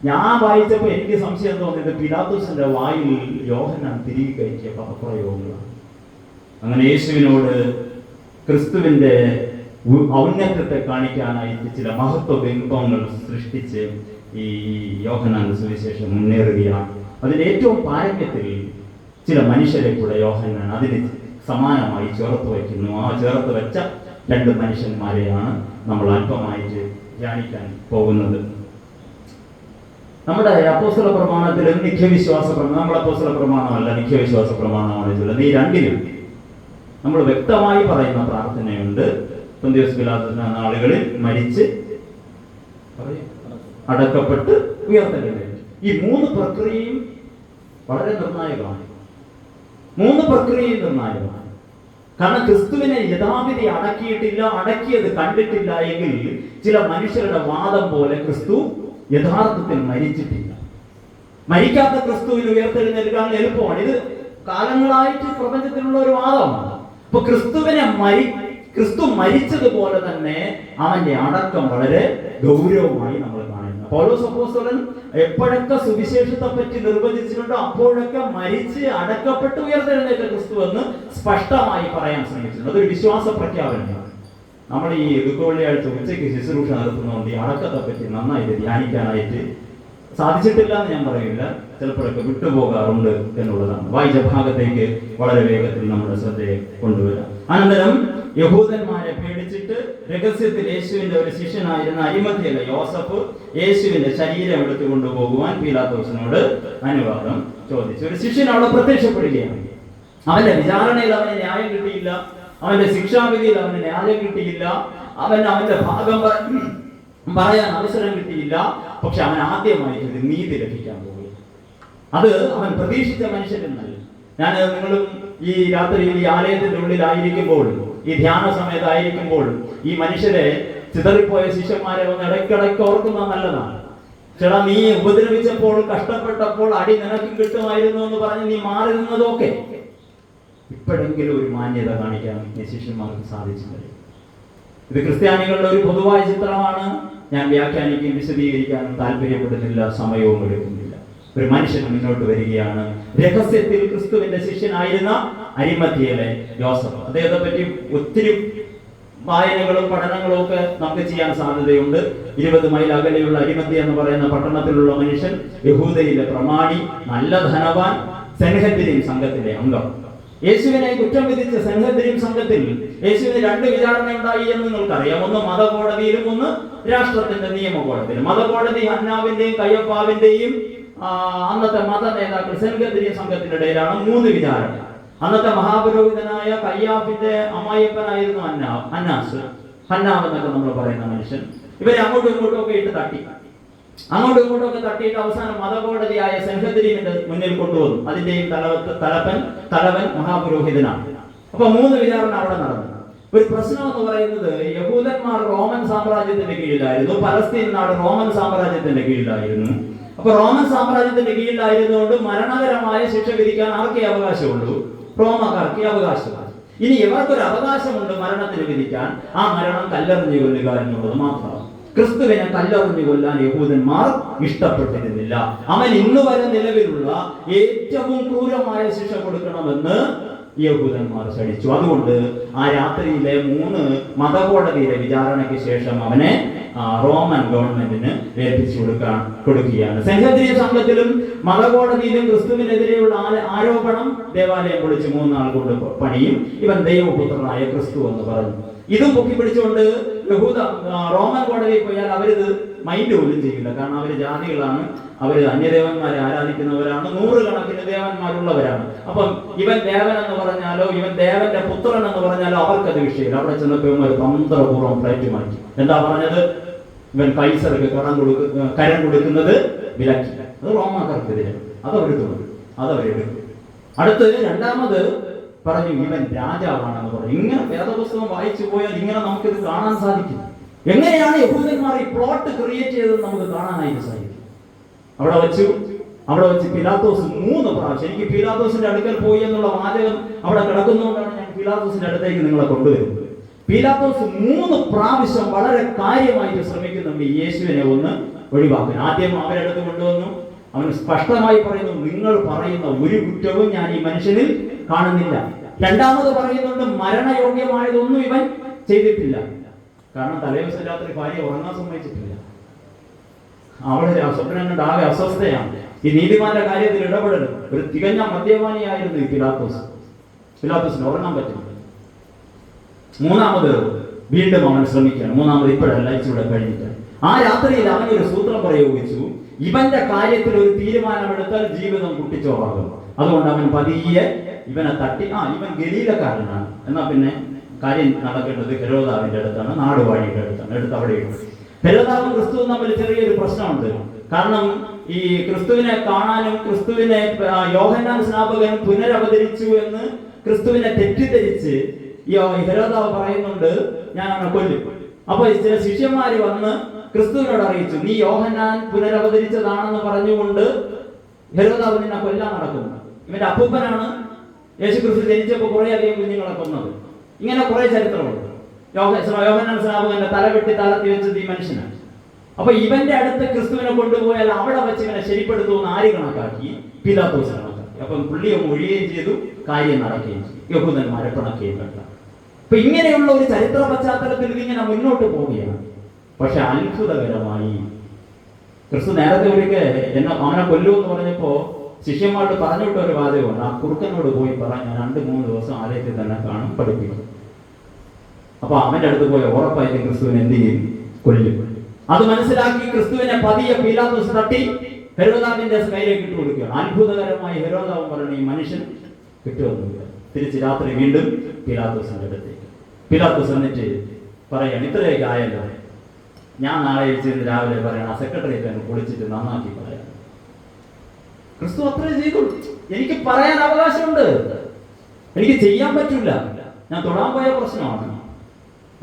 ഞാൻ വായിച്ചപ്പോൾ എനിക്ക് സംശയം തോന്നിയത് പീലാത്തോസിന്റെ വായിൽ യോഹന്നാൻ തിരികെ കയറ്റിയ പദപ്രയോഗങ്ങളാണ്. അങ്ങനെ യേശുവിനോട് ക്രിസ്തുവിന്റെ ഔന്നത്യത്തെ കാണിക്കാനായിട്ട് ചില മഹത്വ ബിംബങ്ങൾ സൃഷ്ടിച്ച് ഈ യോഹന്നാന്റെ സുവിശേഷം മുന്നേറുകയാണ്. അതിന്റെ ഏറ്റവും പാരമ്യത്തിൽ ചില മനുഷ്യരെ കൂടെ യോഹന്നാൻ അതിന് സമാനമായി ചേർത്ത് വയ്ക്കുന്നു. ആ ചേർത്ത് വെച്ച രണ്ട് മനുഷ്യന്മാരെയാണ് നമ്മൾ അല്പമായിട്ട് ധ്യാനിക്കാൻ പോകുന്നത്. നമ്മുടെ അപ്പോസ്തല പ്രമാണത്തിലും നിത്യവിശ്വാസ പ്രമാണം, നമ്മുടെ അപ്പോസ്തല പ്രമാണമല്ല നിത്യവിശ്വാസ പ്രമാണമാണ് ചൊല്ലുന്നത്. ഈ രണ്ടിലും നമ്മൾ വ്യക്തമായി പറയുന്ന പ്രാർത്ഥനയുണ്ട്. പൊന്തിയോസ് പിലാത്തോസിന്റെ നാളുകളിൽ മരിച്ച് അടക്കപ്പെട്ട് ഉയർത്തെഴുന്നേറ്റ്. ഈ മൂന്ന് പ്രക്രിയയും വളരെ നിർണായകമാണ്. മൂന്ന് പ്രക്രിയയും നിർണായകമാണ്. കാരണം ക്രിസ്തുവിനെ യഥാവിധി അടക്കിയിട്ടില്ല, അടക്കിയത് കണ്ടിട്ടില്ല എങ്കിൽ ചില മനുഷ്യരുടെ വാദം പോലെ ക്രിസ്തു യഥാർത്ഥത്തിൽ മരിച്ചിട്ടില്ല. മരിക്കാത്ത ക്രിസ്തുവിന് ഉയർത്തെഴുന്നേൽക്കാൻ എളുപ്പമാണ്. ഇത് കാലങ്ങളായിട്ട് പ്രപഞ്ചത്തിലുള്ള ഒരു വാദമാണ്. അപ്പൊ ക്രിസ്തു മരിച്ചതുപോലെ തന്നെ അവന്റെ അടക്കം വളരെ ഗൗരവമായി നമ്മൾ കാണുന്നു. പൗലോസ് അപ്പോസ്തലൻ എപ്പോഴൊക്കെ സുവിശേഷത്തെ പറ്റി നിർവചിച്ചിട്ടുണ്ടോ അപ്പോഴൊക്കെ മരിച്ച് അടക്കപ്പെട്ട് ഉയർത്തെഴുന്നേറ്റ ക്രിസ്തു എന്ന് സ്പഷ്ടമായി പറയാൻ ശ്രമിച്ചിട്ടുണ്ട്. അതൊരു വിശ്വാസ പ്രഖ്യാപനമാണ്. നമ്മൾ ഈ ദുഃഖവെള്ളിയാഴ്ച ഉച്ചയ്ക്ക് ശുശ്രൂഷ നടത്തുന്നതുകൊണ്ട് ഈ അടക്കത്തെ പറ്റി നന്നായിട്ട് ധ്യാനിക്കാനായിട്ട് സാധിച്ചിട്ടില്ല എന്ന് ഞാൻ പറയില്ല, ചിലപ്പോഴൊക്കെ വിട്ടുപോകാറുണ്ട് എന്നുള്ളതാണ്. വായിച്ച ഭാഗത്തേക്ക് വളരെ വേഗത്തിൽ നമ്മുടെ ശ്രദ്ധയെ കൊണ്ടുവരാം. അനന്തരം യഹൂദന്മാരെ പേടിച്ചിട്ട് രഹസ്യത്തിൽ യേശുവിന്റെ ഒരു ശിഷ്യനായിരുന്ന അരിമത്യയിലെ യോസഫ് യേശുവിന്റെ ശരീരം എടുത്തു കൊണ്ടുപോകുവാൻ പീലാത്തോസിനോട് അനുവാദം ചോദിച്ചു. ഒരു ശിഷ്യൻ അവിടെ പ്രത്യക്ഷപ്പെടുകയാണ്. അവന്റെ വിചാരണയിൽ അവന് ന്യായം കിട്ടിയില്ല, അവന്റെ ശിക്ഷാവിധിയിൽ അവന് ന്യായം കിട്ടിയില്ല, അവന്റെ ഭാഗം പറയാൻ അവസരം കിട്ടിയില്ല. പക്ഷെ അവൻ ആദ്യമായിട്ട് നീതി ലഭിക്കാൻ പോകും. അത് അവൻ പ്രതീക്ഷിച്ച മനുഷ്യരെന്നല്ല. ഞാൻ നിങ്ങളും ഈ രാത്രിയിൽ ഈ ആലയത്തിന്റെ ഉള്ളിലായിരിക്കുമ്പോൾ, ഈ ധ്യാന സമയത്തായിരിക്കുമ്പോൾ ഈ മനുഷ്യരെ ചിതറിപ്പോയ ശിഷ്യന്മാരെ ഒന്ന് ഇടയ്ക്കിടയ്ക്ക് ഓർക്കുന്നത് നല്ലതാണ്. ചേട്ടാ, നീ ഉപദ്രവിച്ചപ്പോൾ കഷ്ടപ്പെട്ടപ്പോൾ അടി നിനക്കും കിട്ടുമായിരുന്നു എന്ന് പറഞ്ഞ് നീ മാറി നിന്നതൊക്കെ ഇപ്പോഴെങ്കിലും ഒരു മാന്യത കാണിക്കാൻ ഈ ശിഷ്യന്മാർക്ക് സാധിച്ചില്ല. ഇത് ക്രിസ്ത്യാനികളുടെ ഒരു പൊതുവായ ചിത്രമാണ്. ഞാൻ വ്യാഖ്യാനിക്കുകയും വിശദീകരിക്കാനും താല്പര്യപ്പെടുന്നില്ല, സമയവും എടുക്കുന്നില്ല. ഒരു മനുഷ്യൻ മുന്നോട്ട് വരികയാണ്. രഹസ്യത്തിൽ ക്രിസ്തുവിന്റെ ശിഷ്യനായിരുന്ന അരിമത്യയിലെ യോസഫ്. അദ്ദേഹത്തെ പറ്റി ഒത്തിരി വായനകളും പഠനങ്ങളും ഒക്കെ നമുക്ക് ചെയ്യാൻ സാധ്യതയുണ്ട്. 20 മൈൽ അകലെയുള്ള അരിമത്യ എന്ന് പറയുന്ന പട്ടണത്തിലുള്ള മനുഷ്യൻ, യഹൂദയിലെ പ്രമാണി, നല്ല ധനവാൻ, സെൻഹദ്രീം സംഘത്തിലെ അംഗം. യേശുവിനെ കുറ്റം വിധിച്ച സെൻഹദ്രീം സംഘത്തിൽ യേശുവിന് 2 വിചാരണ ഉണ്ടായി എന്ന് നിങ്ങൾക്കറിയാം. ഒന്ന് മതകോടതിയിലും ഒന്ന് രാഷ്ട്രത്തിന്റെ നിയമകോടതിയിലും. മതകോടതി ഹന്നാവിന്റെയും കയ്യപ്പാവിന്റെയും അന്നത്തെ മത നേതാക്കൾ സെൻഹദ്രീം സംഘത്തിന്റെ ഇടയിലാണ് 3 വിചാരണ. അന്നത്തെ മഹാപുരോഹിതനായ കയ്യാഫിന്റെ അമ്മായിയപ്പനായിരുന്നു ഹന്നാവ് എന്നൊക്കെ നമ്മൾ പറയുന്ന മനുഷ്യൻ. ഇവരെ അങ്ങോട്ടും ഇങ്ങോട്ടും ഒക്കെ ഇട്ട് തട്ടിയിട്ട് അവസാനം മതകോടതിയായ സെൻഹദ്രീമിന്റെ മുന്നിൽ കൊണ്ടുവന്നു. അതിന്റെയും തലവൻ മഹാപുരോഹിതനാണ്. അപ്പൊ 3 വിചാരണ അവിടെ നടന്നു. ഒരു പ്രശ്നം എന്ന് പറയുന്നത്, യഹൂദന്മാർ റോമൻ സാമ്രാജ്യത്തിന്റെ കീഴിലായിരുന്നു, പലസ്തീൻ നാട് റോമൻ സാമ്രാജ്യത്തിന്റെ കീഴിലായിരുന്നു. അപ്പൊ റോമൻ സാമ്രാജ്യത്തിന്റെ കീഴിലായിരുന്നുകൊണ്ട് മരണകരമായ ശിക്ഷ വിധിക്കാൻ ആർക്കേ അവകാശമുള്ളൂ? റോമക്കാർക്കേ അവകാശമുള്ളൂ. ഇനി ഇവർക്കൊരു അവകാശമുണ്ട് മരണത്തിന് വിധിക്കാൻ. ആ മരണം കല്ലെറിഞ്ഞു കൊല്ലുക എന്നുള്ളത് മാത്രമാണ്. ക്രിസ്തുവിനെ കല്ലെറിഞ്ഞു കൊല്ലാൻ യഹൂദന്മാർ ഇഷ്ടപ്പെട്ടിരുന്നില്ല. അവൻ ഇന്ന് വരെ നിലവിലുള്ള ഏറ്റവും ക്രൂരമായ ശിക്ഷ കൊടുക്കണമെന്ന് യഹൂദന്മാർ ശഠിച്ചു. അതുകൊണ്ട് ആ രാത്രിയിലെ 3 മതകോടതിയിലെ വിചാരണയ്ക്ക് ശേഷം അവനെ റോമൻ ഗവൺമെന്റിന് ഏൽപ്പിച്ചു കൊടുക്കുകയാണ്. സെൻഹദ്രീം സംഘത്തിലും മതകോടതിയിലും ക്രിസ്തുവിനെതിരെയുള്ള ആരോപണം ദേവാലയം പൊളിച്ച് 3 നാൾ കൊണ്ട് പണിയും, ഇവൻ ദൈവപുത്രനായ ക്രിസ്തു എന്ന് പറഞ്ഞു. ഇതും പൊക്കി പിടിച്ചുകൊണ്ട് റോമൻ കോടതിയിൽ പോയാൽ അവരിത് മൈൻഡ് പോലും ചെയ്യില്ല. കാരണം അവര് ജാതികളാണ്, അവര് അന്യദേവന്മാരെ ആരാധിക്കുന്നവരാണ്, 100 കണക്കിന് ദേവന്മാരുള്ളവരാണ്. അപ്പം ഇവൻ ദേവൻ എന്ന് പറഞ്ഞാലോ ഇവൻ ദേവന്റെ പുത്രൻ എന്ന് പറഞ്ഞാലോ അവർക്കത് വിഷയമില്ല. അവിടെ ചെന്നപ്പോൾ ഒരു തന്ത്രപൂർവ്വം ഫ്ലൈറ്റ് മാറ്റി. എന്താ പറഞ്ഞത്? ഇവൻ കൈസർക്ക് കരം കൊടുക്കുന്നത് വിലക്കി. അത് റോമാക്കാർക്കെതിരെ അതവരെടുക്കും. അടുത്ത് രണ്ടാമത് പറഞ്ഞു ഇവൻ രാജാവാണെന്ന് പറഞ്ഞു. ഇങ്ങനെ വേദപുസ്തകം വായിച്ചു പോയാൽ ഇങ്ങനെ നമുക്കിത് കാണാൻ സാധിക്കും. എങ്ങനെയാണ് യഹൂദന്മാർ ഈ പ്ലോട്ട് ക്രിയേറ്റ് ചെയ്തതെന്ന് നമുക്ക് കാണാനായിട്ട് സാധിക്കും. അവിടെ വെച്ച് പീലാത്തോസ് 3 പ്രാവശ്യം, എനിക്ക് പീലാത്തോസിന്റെ അടുക്കൽ പോയി എന്നുള്ള വാചകം അവിടെ കിടക്കുന്നതുകൊണ്ടാണ് ഞാൻ പീലാത്തോസിന്റെ അടുത്തേക്ക് നിങ്ങളെ കൊണ്ടുവരുന്നത്. പീലാത്തോസ് 3 പ്രാവശ്യം വളരെ കാര്യമായിട്ട് ശ്രമിക്കുന്നുണ്ട് യേശുവിനെ ഒന്ന് ഒഴിവാക്കാൻ. ആദ്യം അവരടുത്ത് കൊണ്ടുവന്നു. അവൻ സ്പഷ്ടമായി പറയുന്നു, നിങ്ങൾ പറയുന്ന ഒരു കുറ്റവും ഞാൻ ഈ മനുഷ്യനിൽ കാണുന്നില്ല. രണ്ടാമത് പറയുന്നുണ്ട്, മരണയോഗ്യമായതൊന്നും ഇവൻ ചെയ്തിട്ടില്ല. കാരണം തലേദിവസം രാത്രി ഭാര്യ ഉറങ്ങാൻ സമ്മതിച്ചിട്ടില്ല. അവളെ സ്വപ്നം കണ്ട് ആകെ അസ്വസ്ഥയാണ്. ഈ നീതിമാന്റെ കാര്യത്തിൽ ഇടപെടലും. ഒരു തികഞ്ഞ മദ്യപാനിയായിരുന്നു ഈ പിലാത്തോസിന് ഉറങ്ങാൻ പറ്റില്ല. മൂന്നാമത് വീണ്ടും അവൻ ശ്രമിക്കുകയാണ്. മൂന്നാമത് ഇപ്പോഴല്ല, ഇച്ചിവിടെ കഴിഞ്ഞിട്ട് ആ രാത്രിയിൽ അവൻ ഒരു സൂത്രം പ്രയോഗിച്ചു. ഇവന്റെ കാര്യത്തിൽ ഒരു തീരുമാനമെടുത്താൽ ജീവിതം കുട്ടിച്ചോറാകും. അതുകൊണ്ട് അവൻ പതിയെ ഇവനെ തട്ടി, ഇവൻ ഗലീലക്കാരനാണ്, എന്നാ പിന്നെ കാര്യം നടക്കേണ്ടത് ഹെരോദാവിന്റെ അടുത്താണ്, നാടുവാഴിയുടെ അടുത്താണ്, എടുത്ത് അവിടെ ഇട്ടു. ഹെരോദാവും ക്രിസ്തുവും തമ്മിൽ ചെറിയൊരു പ്രശ്നമുണ്ട്. കാരണം ഈ ക്രിസ്തുവിനെ കാണാനും ക്രിസ്തുവിനെ യോഹന്നാൻ സ്നാപകൻ പുനരവതരിച്ചു എന്ന് ക്രിസ്തുവിനെ തെറ്റിദ്ധരിച്ച് ഈ ഹെരോദാവ് പറയുന്നുണ്ട്, ഞാൻ അവനെ കൊല്ലും. അപ്പൊ ചില ശിഷ്യന്മാര് വന്ന് ക്രിസ്തുവിനോട് അറിയിച്ചു, നീ യോഹന്നാൻ പുനരവതരിച്ചതാണെന്ന് പറഞ്ഞുകൊണ്ട് ഹെരോദാവ് നിന്നെ കൊല്ലാൻ നടക്കുന്നു. ഇവന്റെ അപ്പൂപ്പനാണ് യേശു ക്രിസ്തു ജനിച്ചപ്പോൾ കുറെ അധികം കുഞ്ഞുങ്ങളെ കൊന്നത്. ഇങ്ങനെ കുറെ ചരിത്രമുണ്ട്. യോഹന്നാൻ സ്നാപകന്റെ തലവെട്ടി താളത്തി വെച്ചത് ഈ മനുഷ്യനാണ്. അപ്പൊ ഇവന്റെ അടുത്ത് ക്രിസ്തുവിനെ കൊണ്ടുപോയാൽ അവിടെ വെച്ച് ഇവനെ ശരിപ്പെടുത്തുമെന്ന് ആര് കണക്കാക്കി? പീലാത്തോസ് കണക്കാക്കി. അപ്പം പുള്ളിയെ ഒഴിയുകയും ചെയ്തു, കാര്യം നടക്കുകയും ചെയ്തു. യഹൂദന്മാരെ പിണക്കുകയും വേണ്ട. അപ്പൊ ഇങ്ങനെയുള്ള ഒരു ചരിത്ര പശ്ചാത്തലത്തിൽ ഇതിങ്ങനെ മുന്നോട്ട് പോവുകയാണ്. പക്ഷെ അത്ഭുതകരമായി ക്രിസ്തു നേരത്തെ ഒരിക്കൽ അവനെ കൊല്ലുമെന്ന് പറഞ്ഞപ്പോ ശിഷ്യന്മാരോട് പറഞ്ഞുവിട്ട ഒരു വാചകമുണ്ട്, ആ കുറുക്കനോട് പോയി പറഞ്ഞ 2-3 ദിവസം ആലയത്തിൽ തന്നെ കാണും, പഠിപ്പിക്കും. അപ്പൊ അവന്റെ അടുത്ത് പോയി ഉറപ്പായിട്ടും ക്രിസ്തുവിനെ എന്ത് ചെയ്യും? കൊല്ലും. അത് മനസ്സിലാക്കി ക്രിസ്തുവിനെ പതിയെ പീലാത്തോസ് തട്ടി ഹെരോദാവിന്റെ കയ്യിലേക്ക് ഇട്ട് കൊടുക്കുകയാണ്. അത്ഭുതകരമായി ഹെരോദാവ് പറഞ്ഞു, ഈ മനുഷ്യൻ കിട്ടുമെന്നില്ല. തിരിച്ച് രാത്രി വീണ്ടും പീലാത്തോസിന്റെ അടുത്തേക്ക്. പീലാത്തോസ് എന്നിട്ട് പറയാണ്, ഇത്രയൊക്കെ ആയല്ലോ, ഞാൻ നാളെ ഇന്ന് രാവിലെ പറയണം, സെക്രട്ടറിയേറ്റ് കുളിച്ചിട്ട് നന്നാക്കി പറയാം. ക്രിസ്തു അത്രേ ചെയ്തുള്ളൂ. എനിക്ക് പറയാൻ അവകാശമുണ്ട്, എനിക്ക് ചെയ്യാൻ പറ്റില്ല, ഞാൻ തൊടാൻ പോയ പ്രശ്നമാണ്.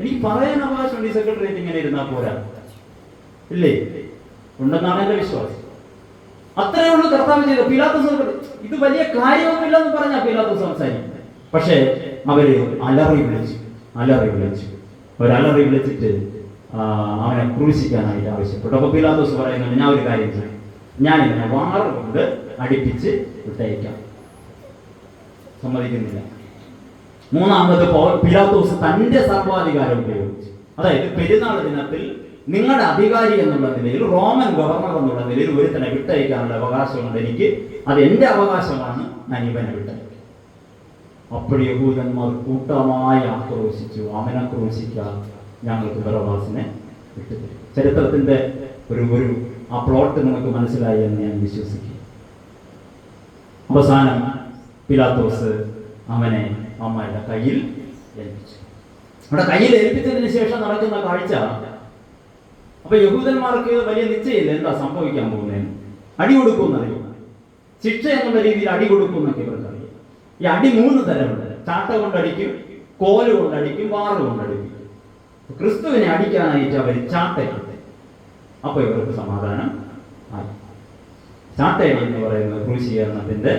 എനിക്ക് പറയാൻ അവകാശമുണ്ട്. ഈ സെക്രട്ടറിയേറ്റ് ഇങ്ങനെ ഇരുന്നാൽ പോരാ, ഇല്ലേ? ഉണ്ടെന്നാണ് എന്റെ വിശ്വാസം. അത്രേ ഉള്ളൂ കർത്താവ് ചെയ്ത. പീലാത്തോസ് ഇത് വലിയ കാര്യമൊന്നുമില്ലെന്ന് പറഞ്ഞാ പീലാത്തോസ് സംസാരിക്കുന്നത്. പക്ഷേ അവര് അലറി വിളിച്ചു. അവരലറി വിളിച്ചിട്ട് അവനെ ക്രൂശിക്കാനായിട്ട് ആവശ്യപ്പെട്ടു. അപ്പൊ പീലാത്തോസ് പറയുന്നുണ്ട്, ഞാൻ ഒരു കാര്യം ചെയ്യും, ഞാനിങ്ങനെ വാറുകൊണ്ട് അടിപ്പിച്ച് വിട്ടയക്കാം. സമ്മതിക്കുന്നില്ല. മൂന്നാമത് പീലാത്തോസ് തന്റെ സർവാധികാരം ഉപയോഗിച്ചു. അതായത് പെരുന്നാൾ ദിനത്തിൽ നിങ്ങളുടെ അധികാരി എന്നുള്ള നിലയിൽ, റോമൻ ഗവർണർ എന്നുള്ള നിലയിൽ ഒരുത്തനെ വിട്ടയക്കാനുള്ള അവകാശമുണ്ട് എനിക്ക്, അത് എന്റെ അവകാശമാണ്, ഞാൻ ഇവനെ വിട്ടയക്കും. അപ്പോൾ യഹൂദന്മാർ കൂട്ടമായി ആക്രോശിച്ചു, അവനെ ക്രൂശിക്കാൻ ഞങ്ങൾക്ക് ബറബ്ബാസിനെ വിട്ടുതരും. ചരിത്രത്തിന്റെ ഒരു ആ പ്ലോട്ട് നിങ്ങൾക്ക് മനസ്സിലായി എന്ന് ഞാൻ വിശ്വസിക്കും. അവസാനം പീലാത്തോസ് അവനെ അമ്മയുടെ കയ്യിൽ ഏൽപ്പിച്ചു. അവിടെ കയ്യിൽ ഏൽപ്പിച്ചതിന് ശേഷം നടക്കുന്ന കാഴ്ച, അപ്പൊ യഹൂദന്മാർക്ക് വലിയ നിശ്ചയമില്ല എന്താ സംഭവിക്കാൻ പോകുന്നതെന്ന്. അടി കൊടുക്കുമെന്നറിയാം, ശിക്ഷ എന്നുള്ള രീതിയിൽ അടി കൊടുക്കുമെന്നൊക്കെ ഇവർക്കറിയാം. ഈ അടി 3 തരമുണ്ട്. ചാട്ട കൊണ്ടടിക്കും, കോല് കൊണ്ടടിക്കും, വാറ് കൊണ്ടടിക്കും. ക്രിസ്തുവിനെ അടിക്കാനായിട്ട് അവർ ചാട്ടയിട്ടെ. അപ്പൊ ഇവർക്ക് സമാധാനം ആയി. ചാട്ടയടി എന്ന് പറയുന്നത് ക്രൂശീകരണത്തിന്റെ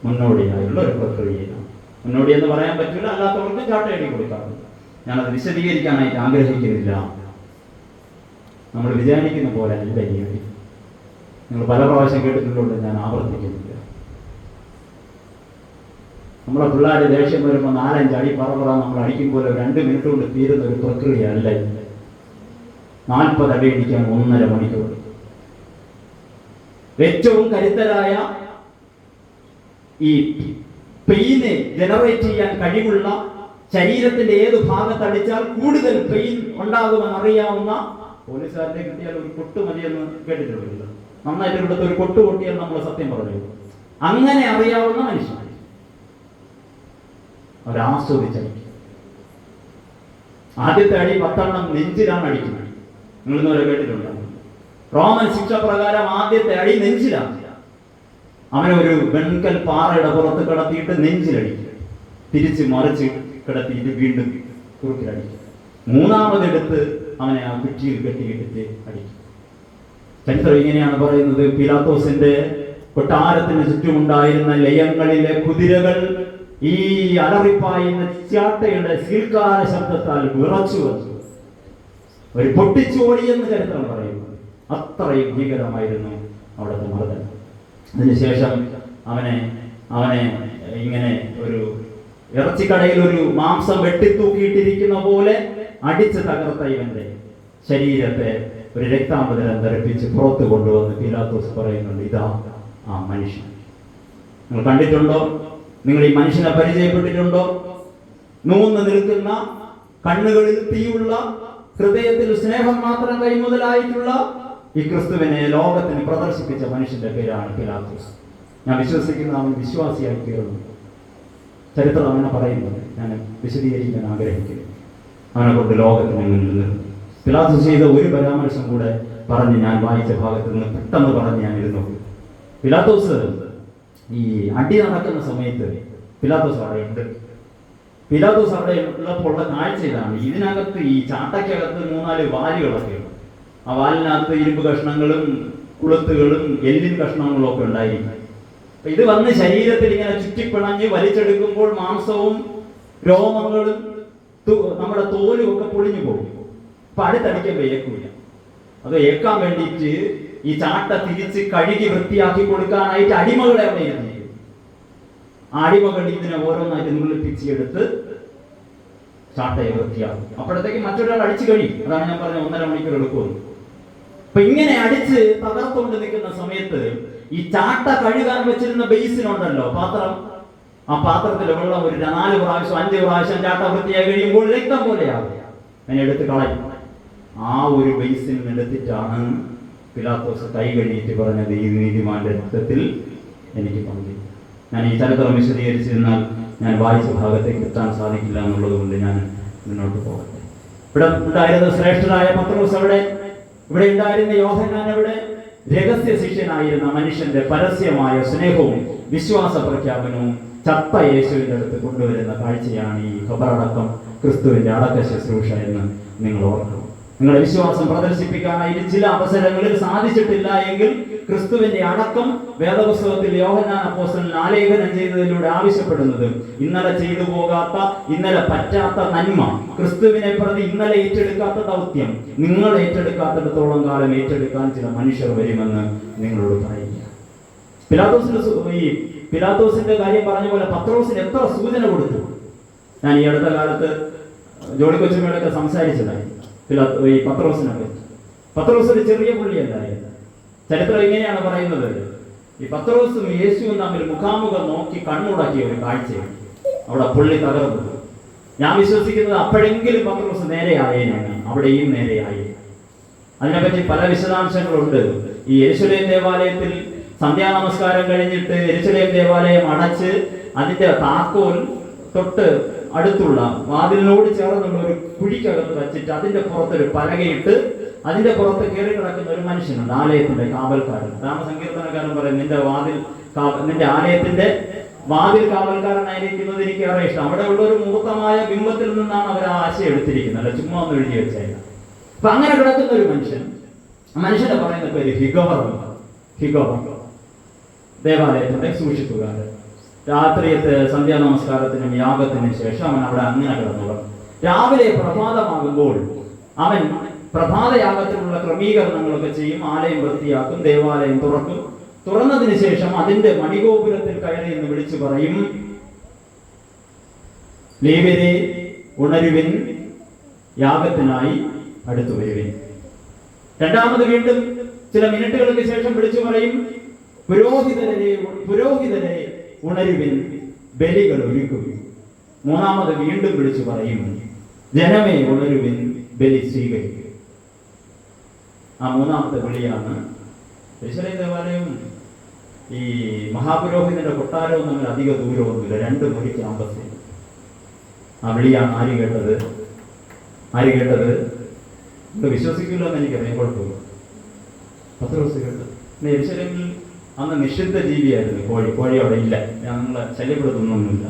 മുന്നോടിയായുള്ള ഒരു പ്രക്രിയയാണ്. മുന്നോടി എന്ന് പറയാൻ പറ്റില്ല, അല്ലാത്തവർക്ക് ചാട്ടയടി കൊടുക്കാറുണ്ട്. ഞാനത് വിശദീകരിക്കാനായിട്ട് ആഗ്രഹിക്കുന്നില്ല. നമ്മൾ വിചാരിക്കുന്ന പോലെ അല്ല ഈ അടി. നിങ്ങൾ പല പ്രാവശ്യം കേട്ടിട്ടുള്ളത് ഞാൻ ആവർത്തിക്കുന്നില്ല. നമ്മളെ പിള്ളേർ ദേഷ്യം വരുമ്പോൾ 4-5 അടി പറ നമ്മൾ അടിക്കുമ്പോൾ 2 മിനിറ്റ് കൊണ്ട് തീരുന്ന ഒരു പ്രക്രിയ അല്ല. 40 അടി അടിക്കാൻ 1.5 മണിക്കൂർ. ഏറ്റവും കരുത്തരായ ഈ പെയിനെ ജനറേറ്റ് ചെയ്യാൻ കഴിവുള്ള ശരീരത്തിന്റെ ഏത് ഭാഗത്തടിച്ചാൽ കൂടുതൽ പെയിൻ ഉണ്ടാകുമെന്ന് അറിയാവുന്ന, പോലീസുകാരനെ കിട്ടിയാൽ ഒരു കൊട്ട് മതിയെന്ന് കേട്ടിട്ടില്ല, നന്നായിട്ട് ഇവിടുത്തെ ഒരു കൊട്ട് പൊട്ടിയാൽ നമ്മൾ സത്യം പറഞ്ഞു, അങ്ങനെ അറിയാവുന്ന മനുഷ്യൻ അവരാസ്വദിച്ചടിക്കും. ആദ്യത്തെ അടി 10 നെഞ്ചിലാണ് അടിക്കുന്നത്. നിങ്ങൾ ഇന്നുവരെ കേട്ടിട്ടുണ്ടോ? റോമൻ ശിക്ഷ പ്രകാരം ആദ്യത്തെ അടി നെഞ്ചിലാണ്. അവനെ ഒരു വെൺകൽ പാറയുടെ പുറത്ത് കിടത്തിയിട്ട് നെഞ്ചിലടിക്കും, തിരിച്ച് മറിച്ച് കിടത്തിയിട്ട് വീണ്ടും കുറുക്കിലടിക്കും. മൂന്നാമതെടുത്ത് അവനെ ആ കുറ്റിയിൽ കെട്ടിയിട്ടിട്ട് അടിക്കും. ചരിത്രം ഇങ്ങനെയാണ് പറയുന്നത്: പിലാത്തോസിന്റെ കൊട്ടാരത്തിന് ചുറ്റുമുണ്ടായിരുന്ന ലയങ്ങളിലെ കുതിരകൾ ഈ അലറിപ്പായുന്ന ചാട്ടയുടെ സീൽക്കാര ശബ്ദത്താൽ വിറച്ചു വന്നു, ഒരു പൊട്ടിച്ചോടിയെന്ന് ചരിത്രം പറയുന്നു. അത്രയും ഭീകരമായിരുന്നു അവിടുത്തെ മർദ്ദനം. അതിനുശേഷം അവനെ ഇങ്ങനെ ഒരു ഇറച്ചിക്കടയിൽ ഒരു മാംസം വെട്ടിത്തൂക്കിയിട്ടിരിക്കുന്ന പോലെ അടിച്ച് തകർത്ത ഇവന്റെ ശരീരത്തെ ഒരു രക്താംബരം ധരിപ്പിച്ച് പുറത്തു കൊണ്ടുവന്ന് പിലാത്തോസ് പറയുന്നുണ്ട്, ഇതാ ആ മനുഷ്യൻ. നിങ്ങൾ കണ്ടിട്ടുണ്ടോ? നിങ്ങൾ ഈ മനുഷ്യനെ പരിചയപ്പെട്ടിട്ടുണ്ടോ? നൂന്ന് നിൽക്കുന്ന, കണ്ണുകളിൽ തീയുള്ള, ഹൃദയത്തിൽ സ്നേഹം മാത്രം കൈമുതലായിട്ടുള്ള ഈ ക്രിസ്തുവിനെ ലോകത്തിന് പ്രദർശിപ്പിച്ച മനുഷ്യന്റെ പേരാണ് പിലാത്തോസ്. ഞാൻ വിശ്വസിക്കുന്ന അവൻ വിശ്വാസിയായി തീർന്നു. ചരിത്രം അങ്ങനെ പറയുന്നത് ഞാൻ വിശദീകരിക്കാൻ ആഗ്രഹിക്കുന്നു. അവനെ കൊണ്ട് ലോകത്തിന് മുന്നിൽ നിർത്തി. പിലാത്തോസ് ചെയ്ത ഒരു പരാമർശം കൂടെ പറഞ്ഞ് ഞാൻ വായിച്ച ഭാഗത്ത് നിന്ന് പെട്ടെന്ന് പറഞ്ഞ് ഞാൻ ഇരുന്നു. പിലാത്തോസ് ഈ അടി നടക്കുന്ന സമയത്ത് പിലാത്തോസ് അവിടെ ഉണ്ട്. പിലാത്തോസ് അവിടെ ഉള്ളപ്പോൾ ഉള്ള കാഴ്ച ഇതാണ്: ഇതിനകത്ത് ഈ ചാട്ടയ്ക്കകത്ത് 3-4 വാലുകളൊക്കെ ഉണ്ട്. ആ വാലിനകത്ത് ഇരുമ്പ് കഷ്ണങ്ങളും കുളുത്തുകളും എല്ലിൻ കഷ്ണങ്ങളും ഒക്കെ ഉണ്ടായിരിക്കും. ഇത് വന്ന് ശരീരത്തിൽ ഇങ്ങനെ ചുറ്റിപ്പിണഞ്ഞ് വലിച്ചെടുക്കുമ്പോൾ മാംസവും രോമങ്ങളും നമ്മുടെ തോലും ഒക്കെ പൊളിഞ്ഞു പോകും. അപ്പൊ അടുത്തടിക്കാൻ ഏക്കൂല. അത് ഏക്കാൻ വേണ്ടിയിട്ട് ഈ ചാട്ട തിരിച്ച് കഴുകി വൃത്തിയാക്കി കൊടുക്കാനായിട്ട് അടിമകളെ അവിടെ ഇരുന്നു. ആ അടിമകൾ ഇതിനെ ഓരോന്നായിട്ട് നുള്ളിപ്പിച്ചെടുത്ത് ചാട്ടയെ വൃത്തിയാക്കും. അപ്പോഴത്തേക്ക് മറ്റൊരാൾ അടിച്ചു കഴിയും. അതാണ് ഞാൻ പറഞ്ഞ 1.5 മണിക്കൂർ എടുക്കുമെന്ന്. അപ്പൊ ഇങ്ങനെ അടിച്ച് തകർത്തുകൊണ്ട് നിൽക്കുന്ന സമയത്ത് ഈ ചാട്ട കഴുകാൻ വെച്ചിരുന്ന ബേസിനുണ്ടല്ലോ, പാത്രം, ആ പാത്രത്തിലെ വെള്ളം ഒരു 4 പ്രാവശ്യം 5 പ്രാവശ്യം ചാട്ട വൃത്തിയായി കഴിയുമ്പോൾ രക്തം പോലെയാവും. അതിനെ എടുത്ത് കളയും. ആ ഒരു ബേസിൽ എടുത്തിട്ടാണ് പിലാത്തോസ് കൈ കഴുകിയിട്ട് പറഞ്ഞത്, ഈ നീതിമാന്റെ രക്തത്തിൽ എനിക്ക് പങ്കു. ഞാൻ ഈ ചരിത്രം വിശദീകരിച്ചിരുന്നാൽ ഞാൻ വായിച്ച ഭാഗത്തേക്ക് എത്താൻ സാധിക്കില്ല എന്നുള്ളത് കൊണ്ട് ഞാൻ മുന്നോട്ട് പോകട്ടെ. ഇവിടെ ഉണ്ടായിരുന്ന ശ്രേഷ്ഠരായ പത്രോസ് എവിടെ? ഇവിടെ ഉണ്ടായിരുന്ന യോഹന്നാൻ എവിടെ? രഹസ്യ ശിഷ്യനായിരുന്ന മനുഷ്യന്റെ പരസ്യമായ സ്നേഹവും വിശ്വാസ പ്രഖ്യാപനവും ചത്ത യേശുവിന്റെ അടുത്ത് കൊണ്ടുവരുന്ന കാഴ്ചയാണ് ഈ ഖബറടക്കം, ക്രിസ്തുവിന്റെ അടക്ക ശുശ്രൂഷ എന്ന് നിങ്ങൾ ഓർക്കണം. നിങ്ങളുടെ വിശ്വാസം പ്രദർശിപ്പിക്കാനായിട്ട് ചില അവസരങ്ങളിൽ സാധിച്ചിട്ടില്ല എങ്കിൽ ക്രിസ്തുവിന്റെ അടക്കം വേദപുസ്തകത്തിൽ യോഹന്നാൻ അപ്പോസ്തലൻ ആലേഖനം ചെയ്തതിലൂടെ ആവശ്യപ്പെടുന്നത് ഇന്നലെ ചെയ്തു പോകാത്ത, ഇന്നലെ പറ്റാത്ത നന്മ, ക്രിസ്തുവിനെ പ്രതി ഇന്നലെ ഏറ്റെടുക്കാത്ത ദൗത്യം നിങ്ങൾ ഏറ്റെടുക്കാത്തിടത്തോളം കാലം ഏറ്റെടുക്കാൻ ചില മനുഷ്യർ വരുമെന്ന് നിങ്ങളോട് പറയുക. പിലാത്തോസിന്റെ കാര്യം പറഞ്ഞ പോലെ പത്രോസിന് എത്ര സൂചന കൊടുത്തു. ഞാൻ ഈ അടുത്ത കാലത്ത് ജോളി കൊച്ചുമ്മയോടൊക്കെ സംസാരിച്ചതായി ഈ പത്രോസിനൊക്കെ. പത്രോസ് ഒരു ചെറിയ പുള്ളിയല്ലായിരുന്നു. ചരിത്രം ഇങ്ങനെയാണ് പറയുന്നത്: ഈ പത്രോസും യേശുവും തമ്മിൽ മുഖാമുഖം നോക്കി കണ്ണുടക്കിയ ഒരു കാഴ്ചയാണ്. അവിടെ പുള്ളി തകർന്നു. ഞാൻ വിശ്വസിക്കുന്നത് അപ്പോഴെങ്കിലും പത്രോസ് നേരെയായേനാണ്, അവിടെയും നേരെയായി. അതിനെപ്പറ്റി പല വിശദാംശങ്ങളുണ്ട്. ഈ യെരുശലേം ദേവാലയത്തിൽ സന്ധ്യാനമസ്കാരം കഴിഞ്ഞിട്ട് യെരുശലേം ദേവാലയം അടച്ച് അതിന്റെ താക്കോൽ തൊട്ട് അടുത്തുള്ള വാതിലിനോട് ചേർന്നുള്ള ഒരു കുഴിക്കകത്ത് വെച്ചിട്ട് അതിന്റെ പുറത്തൊരു പലകയിട്ട് അതിന്റെ പുറത്ത് കയറി കിടക്കുന്ന ഒരു മനുഷ്യനുണ്ട്, ആലയത്തിന്റെ കാവൽക്കാരൻ. അതാണ് സങ്കീർത്തനക്കാരൻ പറയുന്നത്, നിന്റെ ആലയത്തിന്റെ വാതിൽ കാവൽക്കാരനായിരിക്കുന്നത് എനിക്ക് ഏറെ ഇഷ്ടം. അവിടെ ഉള്ള ഒരു മൂർത്തമായ ബിംബത്തിൽ നിന്നാണ് അവർ ആ ആശയം എടുത്തിരിക്കുന്നത്, അല്ല ചുമ്മാ ഒന്ന് എഴുതി വെച്ചാൽ. അപ്പൊ അങ്ങനെ കിടക്കുന്ന ഒരു മനുഷ്യനെ പറയുന്ന പേര് ഹിഗവർ. ദേവാലയത്തിന്റെ സൂക്ഷിപ്പുകാരൻ. രാത്രിയത്തെ സന്ധ്യാ നമസ്കാരത്തിനും യാഗത്തിനും ശേഷം അവൻ അവിടെ അങ്ങനെ കിടന്നു. രാവിലെ പ്രഭാതമാകുമ്പോൾ അവൻ പ്രഭാതയാഗത്തിനുള്ള ക്രമീകരണങ്ങളൊക്കെ ചെയ്യും, ആലയം വൃത്തിയാക്കും, ദേവാലയം തുറക്കും. തുറന്നതിന് ശേഷം അതിന്റെ മണിഗോപുരത്തിൽ കയറി എന്ന് വിളിച്ചു പറയും, ലേവ്യരെ ഉണരുവിൻ, യാഗത്തിനായി അടുത്തു വരുവിൻ. രണ്ടാമത് വീണ്ടും ചില മിനിറ്റുകൾക്ക് ശേഷം വിളിച്ചു പറയും, പുരോഹിതരെ ഉണരുവിൻ, ബലികൾ ഒരുക്കുവിൻ. മൂന്നാമത് വീണ്ടും വിളിച്ചു പറയും, ജനമേ ഉണരുവിൻ, ബലി സ്വീകരിക്കുക. ആ മൂന്നാമത്തെ വിളിയാണ്. യെരൂശലേം ദേവാലയം ഈ മഹാപുരോഹിതന്റെ കൊട്ടാരവും തമ്മിൽ അധിക ദൂരമൊന്നുമില്ല, 2 മുറി ക്യാമ്പസ്. ആ വിളിയാണ് ആര് കേട്ടത്? നിങ്ങൾ വിശ്വസിക്കില്ലോ എന്ന് എനിക്കറിയാം, കുഴപ്പമില്ല. പത്രോസ് കേട്ടത്. പിന്നെ യെരൂശലേമിൽ അന്ന് നിഷിദ്ധ ജീവിയായിരുന്നു കോഴി അവിടെ ഇല്ല. ഞാൻ നിങ്ങളെ ശല്യപ്പെടുത്തുന്നൊന്നുമില്ല,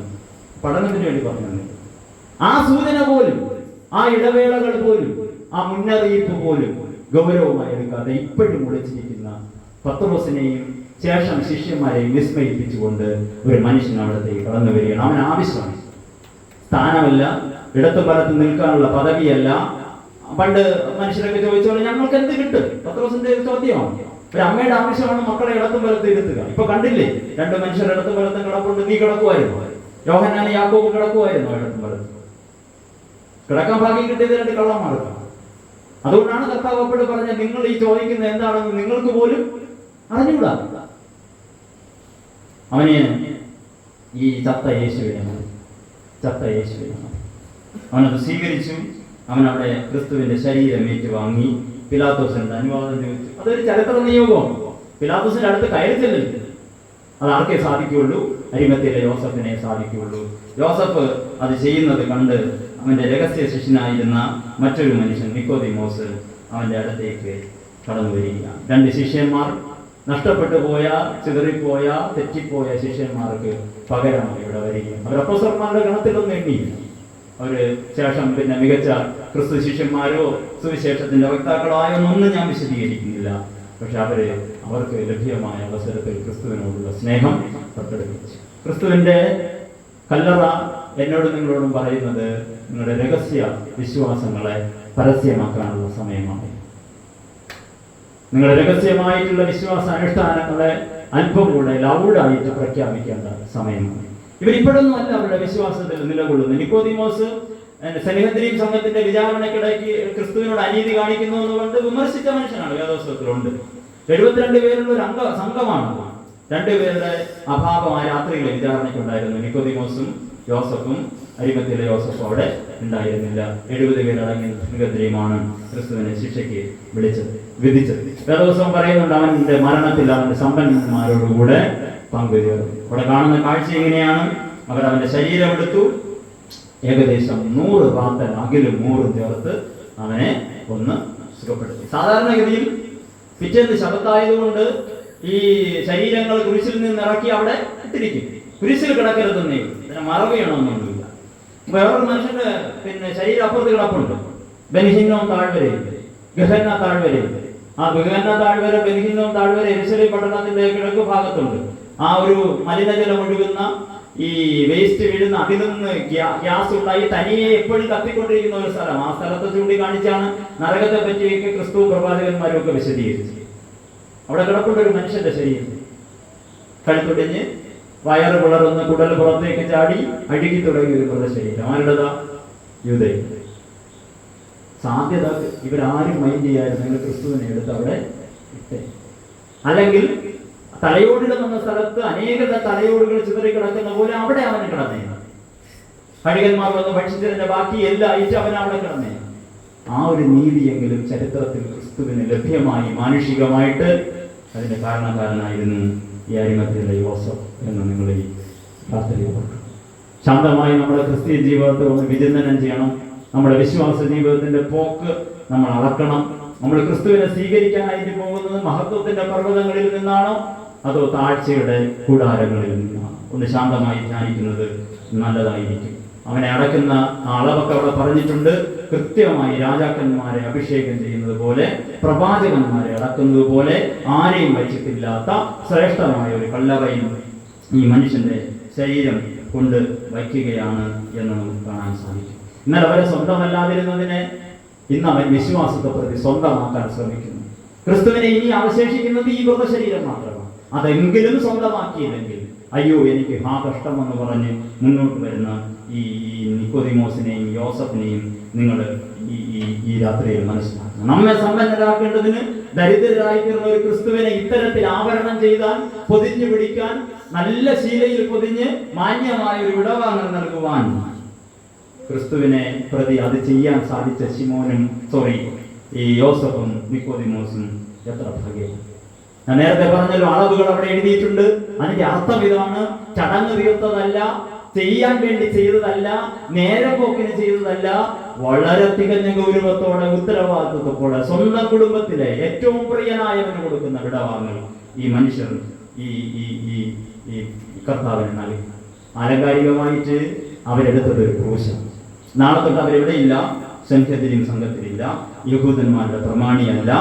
പഠനത്തിന് വേണ്ടി പറഞ്ഞു. ആ സൂചന പോലും, ആ ഇടവേളകൾ പോലും, ആ മുന്നറിയിപ്പ് പോലും ഗൗരവമായി എടുക്കാതെ ഇപ്പോഴും വിളിച്ചിരിക്കുന്ന പത്രോസിനെയും ശേഷം ശിഷ്യന്മാരെയും വിസ്മയിപ്പിച്ചുകൊണ്ട് ഒരു മനുഷ്യൻ അവിടത്തേക്ക് കടന്നു വരികയാണ്. അവൻ ആവശ്യമാണ്. സ്ഥാനമല്ല, ഇടത്തും വലത്തും നിൽക്കാനുള്ള പദവിയല്ല. പണ്ട് മനുഷ്യരൊക്കെ ചോദിച്ചോളൂ, ഞങ്ങൾക്ക് എന്ത് കിട്ടും? പത്രോസിന്റെ ചോദ്യമാണ്. ഒരു അമ്മയുടെ ആവശ്യമാണ് മക്കളെ ഇടത്തും വലത്തും ഇരുത്തുക. ഇപ്പൊ കണ്ടില്ലേ, 2 മനുഷ്യർ ഇടത്തും വലത്തും കിടപ്പുണ്ട്. നീ കിടക്കുമായിരുന്നു, യോഹന്നാനും യാക്കോബും കിടക്കുമായിരുന്നു ഇടത്തും വലത്തും. കിടക്കാൻ ഭാഗ്യം കിട്ടിയത് 2 കള്ളന്മാർക്കാണ്. അതുകൊണ്ടാണ് കർത്താവ് അപ്പോഴും പറഞ്ഞ, നിങ്ങൾ ഈ ചോദിക്കുന്ന എന്താണെന്ന് നിങ്ങൾക്ക് പോലും അറിഞ്ഞുകൂടാ. അവന് ഈ ചത്ത യേശുവിനെ അവനത് സ്വീകരിച്ചു. അവനവിടെ ക്രിസ്തുവിന്റെ ശരീരം ഏറ്റുവാങ്ങി പിലാത്തോസിന്റെ അനുവാദം ചോദിച്ചു. അതൊരു ചരിത്ര നിയോഗമാണ്. പിലാത്തോസിന്റെ അടുത്ത് കയറി ചെല്ലില്ല. അത് ആർക്കേ സാധിക്കുകയുള്ളൂ? അരിമത്തിയിലെ യോസഫിനെ സാധിക്കുകയുള്ളൂ. യോസഫ് അത് ചെയ്യുന്നത് കണ്ട് അവന്റെ രഹസ്യ ശിഷ്യനായിരുന്ന മറ്റൊരു മനുഷ്യൻ നിക്കോദിമോസ് അവന്റെ അടുത്തേക്ക് കടന്നു വരികയാണ്. 2 ശിഷ്യന്മാർ, നഷ്ടപ്പെട്ടു പോയ, ചിതറിപ്പോയ, തെറ്റിപ്പോയ ശിഷ്യന്മാർക്ക് പകരമായി ഇവിടെ വരികയാണ്. അവർ അപ്പോസ്തലന്മാരുടെ ഗണത്തിലൊന്നും എണ്ണിയില്ല. അവര് ശേഷം പിന്നെ മികച്ച ക്രിസ്തു ശിഷ്യന്മാരോ സുവിശേഷത്തിന്റെ വക്താക്കളായോ ഒന്നും ഞാൻ വിശദീകരിക്കുന്നില്ല. പക്ഷെ അവർക്ക് ലഭ്യമായ അവസരത്തിൽ ക്രിസ്തുവിനോടുള്ള സ്നേഹം പ്രകടിപ്പിച്ചു. ക്രിസ്തുവിന്റെ കല്ലറ എന്നോടും നിങ്ങളോടും പറയുന്നത്, നിങ്ങളുടെ രഹസ്യ വിശ്വാസങ്ങളെ പരസ്യമാക്കാനുള്ള സമയമാണ്. നിങ്ങളുടെ രഹസ്യമായിട്ടുള്ള വിശ്വാസ അനുഷ്ഠാനങ്ങളെ അല്പം കൂടെ ലൗഡായിട്ട് പ്രഖ്യാപിക്കേണ്ട സമയമാണ്. ഇവരിപ്പോഴൊന്നും അല്ല അവരുടെ വിശ്വാസത്തിൽ നിലകൊള്ളുന്നു. നിക്കോദിമോസ് സന്നിഹദ്രീം സംഘത്തിന്റെ വിചാരണയ്ക്കിടയ്ക്ക് ക്രിസ്തുവിനോട് അനീതി കാണിക്കുന്നു എന്നുകൊണ്ട് വിമർശിച്ച മനുഷ്യനാണ്. വേദോത്സവത്തിലുണ്ട്. 72 പേരുള്ള ഒരു സംഘമാണ്. 2 പേരുടെ അഭാവം ആ രാത്രിയിലെ വിചാരണയ്ക്കുണ്ടായിരുന്നു. നിക്കോദിമോസും യോസഫും, അരിമത്തിയിലെ യോസഫും അവിടെ ഉണ്ടായിരുന്നില്ല. 70 പേരടങ്ങിയ സന്നിഹദ്രീമാണ് ക്രിസ്തുവിനെ ശിക്ഷയ്ക്ക് വിധിച്ചത്. വേദോത്സവം പറയുന്നുണ്ട്, അവന്റെ മരണത്തിൽ അവന്റെ സമ്പന്നന്മാരോടുകൂടെ പങ്കുചേർന്നു. അവിടെ കാണുന്ന കാഴ്ച എങ്ങനെയാണ്? അവന്റെ ശരീരം എടുത്തു, ഏകദേശം 100 റാത്തൽ അകിലും 100 ചേർത്ത് അവനെ ഒന്ന് സുഖപ്പെടുത്തി. സാധാരണഗതിയിൽ പിറ്റേന്ന് ശബത്തായതുകൊണ്ട് ഈ ശരീരങ്ങൾ കുരിശിൽ നിന്ന് ഇറക്കി അവിടെ ഇട്ടിരിക്കും. കുരിശിൽ കിടക്കരുതെന്നേ, മറവ് ചെയ്യണമെന്നൊന്നുമില്ല. വേറൊരു മനുഷ്യന്റെ പിന്നെ ശരീരം അപ്പുറത്ത് കിടപ്പുണ്ട്. ബെൻഹിന്നോം താഴ്വരയിൽ, ഗഹന്ന താഴ്വരയിൽ. ആ ഗഹന്ന താഴ്വര, ബെൻഹിന്നോം താഴ്വര യെരൂശലേം പട്ടണത്തിന്റെ കിഴക്ക് ഭാഗത്തുണ്ട്. ആ ഒരു മലിനജലം ഒഴുകുന്ന, ഈ വേസ്റ്റ് വീഴുന്ന, അതിൽ നിന്ന് ഗ്യാസ് ഉണ്ടായി തനിയെ എപ്പോഴും കത്തിക്കൊണ്ടിരിക്കുന്ന ഒരു സ്ഥലം. ആ സ്ഥലത്തെ ചൂണ്ടിക്കാണിച്ചാണ് നരകത്തെ പറ്റിയൊക്കെ ക്രിസ്തു പ്രവാചകന്മാരും ഒക്കെ വിശദീകരിച്ചത്. അവിടെ കിടപ്പുണ്ട് ഒരു മനുഷ്യന്റെ ശരീരം. കഴുത്തൊടിഞ്ഞ്, വയറ് പിളർന്ന്, കുടൽ പുറത്തേക്ക് ചാടി, അഴുകി തുടങ്ങിയ ഒരു മൃതശരീരം. ആരുടേതാ? യൂദയിൽ. സാധ്യത ഇവരാരും മൈൻഡ് ചെയ്യായിരുന്നെങ്കിൽ ക്രിസ്തുവിനെ എടുത്ത് അവിടെ ഇട്ടേ. അല്ലെങ്കിൽ തലയോടിടുന്ന സ്ഥലത്ത് അനേക തലയോടുകൾ ചിതറി കിടക്കുന്ന പോലെ അവിടെ അവന് കിടന്നേ. കഴുകന്മാർ വന്ന് ഭക്ഷിച്ചതിന്റെ ബാക്കി എല്ലാം അയച്ച് അവൻ അവിടെ കിടന്നേ. ആ ഒരു നീതിയെങ്കിലും ചരിത്രത്തിൽ ക്രിസ്തുവിന് ലഭ്യമായി മാനുഷികമായിട്ട്. അതിന്റെ കാരണക്കാരനായിരുന്നു ഈ അരിമത്തിയിലെ യോസഫ് എന്ന് നിങ്ങൾ ഈ പ്രാർത്ഥനയിൽ ഓർക്കണം. ശാന്തമായി നമ്മുടെ ക്രിസ്തീയ ജീവിതത്തെ ഒന്ന് വിചിന്തനം ചെയ്യണം. നമ്മുടെ വിശ്വാസ ജീവിതത്തിന്റെ പോക്ക് നമ്മൾ അളക്കണം. നമ്മൾ ക്രിസ്തുവിനെ സ്വീകരിക്കാനായിട്ട് പോകുന്നത് മഹത്വത്തിന്റെ പർവ്വതങ്ങളിൽ നിന്നാണോ അതോ താഴ്ചയുടെ കൂടാരങ്ങളിൽ നിന്നാണോ? ഒന്ന് ശാന്തമായി ധ്യാനിക്കുന്നത് നല്ലതായിരിക്കും. അവനെ അടക്കുന്ന അളവൊക്കെ അവിടെ പറഞ്ഞിട്ടുണ്ട്. കൃത്യമായി രാജാക്കന്മാരെ അഭിഷേകം ചെയ്യുന്നത് പോലെ, പ്രവാചകന്മാരെ അടക്കുന്നത് പോലെ ആരെയും വച്ചിട്ടില്ലാത്ത ശ്രേഷ്ഠമായ ഒരു കല്ലറയിൽ ഈ മനുഷ്യന്റെ ശരീരം കൊണ്ട് വയ്ക്കുകയാണ് എന്ന് നമുക്ക് കാണാൻ സാധിക്കും. എന്നാൽ അവരെ സ്വന്തമല്ലാതിരുന്നതിനെ ഇന്ന് അവൻ വിശ്വാസത്തെ പ്രതി സ്വന്തമാക്കാൻ ശ്രമിക്കുന്നു. ക്രിസ്തുവിനെ ഇനി അവശേഷിക്കുന്നത് ഈ മൃതശരീരം മാത്രമാണ്. അതെങ്കിലും സ്വന്തമാക്കിയില്ലെങ്കിൽ അയ്യോ എനിക്ക് കഷ്ടമെന്ന് പറഞ്ഞ് മുന്നോട്ട് വരുന്ന ഈ നിക്കോദിമോസിനെയും യോസഫിനെയും നിങ്ങൾ ഈ രാത്രിയിൽ മനസ്സിലാക്കണം. നമ്മെ സമ്പന്നരാക്കേണ്ടതിന് ദരിദ്രരായി തീർന്ന ഒരു ക്രിസ്തുവിനെ ഇത്തരത്തിൽ ആവരണം ചെയ്താൽ, പൊതിഞ്ഞു പിടിക്കാൻ, നല്ല ശീലയിൽ പൊതിഞ്ഞ് മാന്യമായ ഒരു വിടവാങ്ങൽ നൽകുവാൻ ക്രിസ്തുവിനെ പ്രതി അത് ചെയ്യാൻ സാധിച്ച ഈ യോസഫും നിക്കോദിമോസും എത്ര ഭാഗ്യം. ഞാൻ നേരത്തെ പറഞ്ഞല്ലോ, അളവുകൾ അവിടെ എഴുതിയിട്ടുണ്ട്. അതിന്റെ അർത്ഥം ഇതാണ്: ചടങ്ങ് തീർത്തതല്ല, ചെയ്യാൻ വേണ്ടി ചെയ്തതല്ല, നേരെ പോക്കിന് ചെയ്തതല്ല, വളരെ തികഞ്ഞ ഗൗരവത്തോടെ ഉത്തരവാദിത്വത്തോടെ സ്വന്തം കുടുംബത്തിലെ ഏറ്റവും പ്രിയനായവന് കൊടുക്കുന്ന വിടവാങ്ങൽ ഈ മനുഷ്യർ ഈ കർത്താവിന് നൽകി. ആലങ്കാരികമായിട്ട് അവരെടുത്തത് ഒരു ക്രൂശാണ്. നാളെ തൊട്ട് അവരെവിടെയില്ല, സംഘത്തിലും സംഘത്തിലില്ല, യഹൂദന്മാരുടെ പ്രമാണിയല്ല.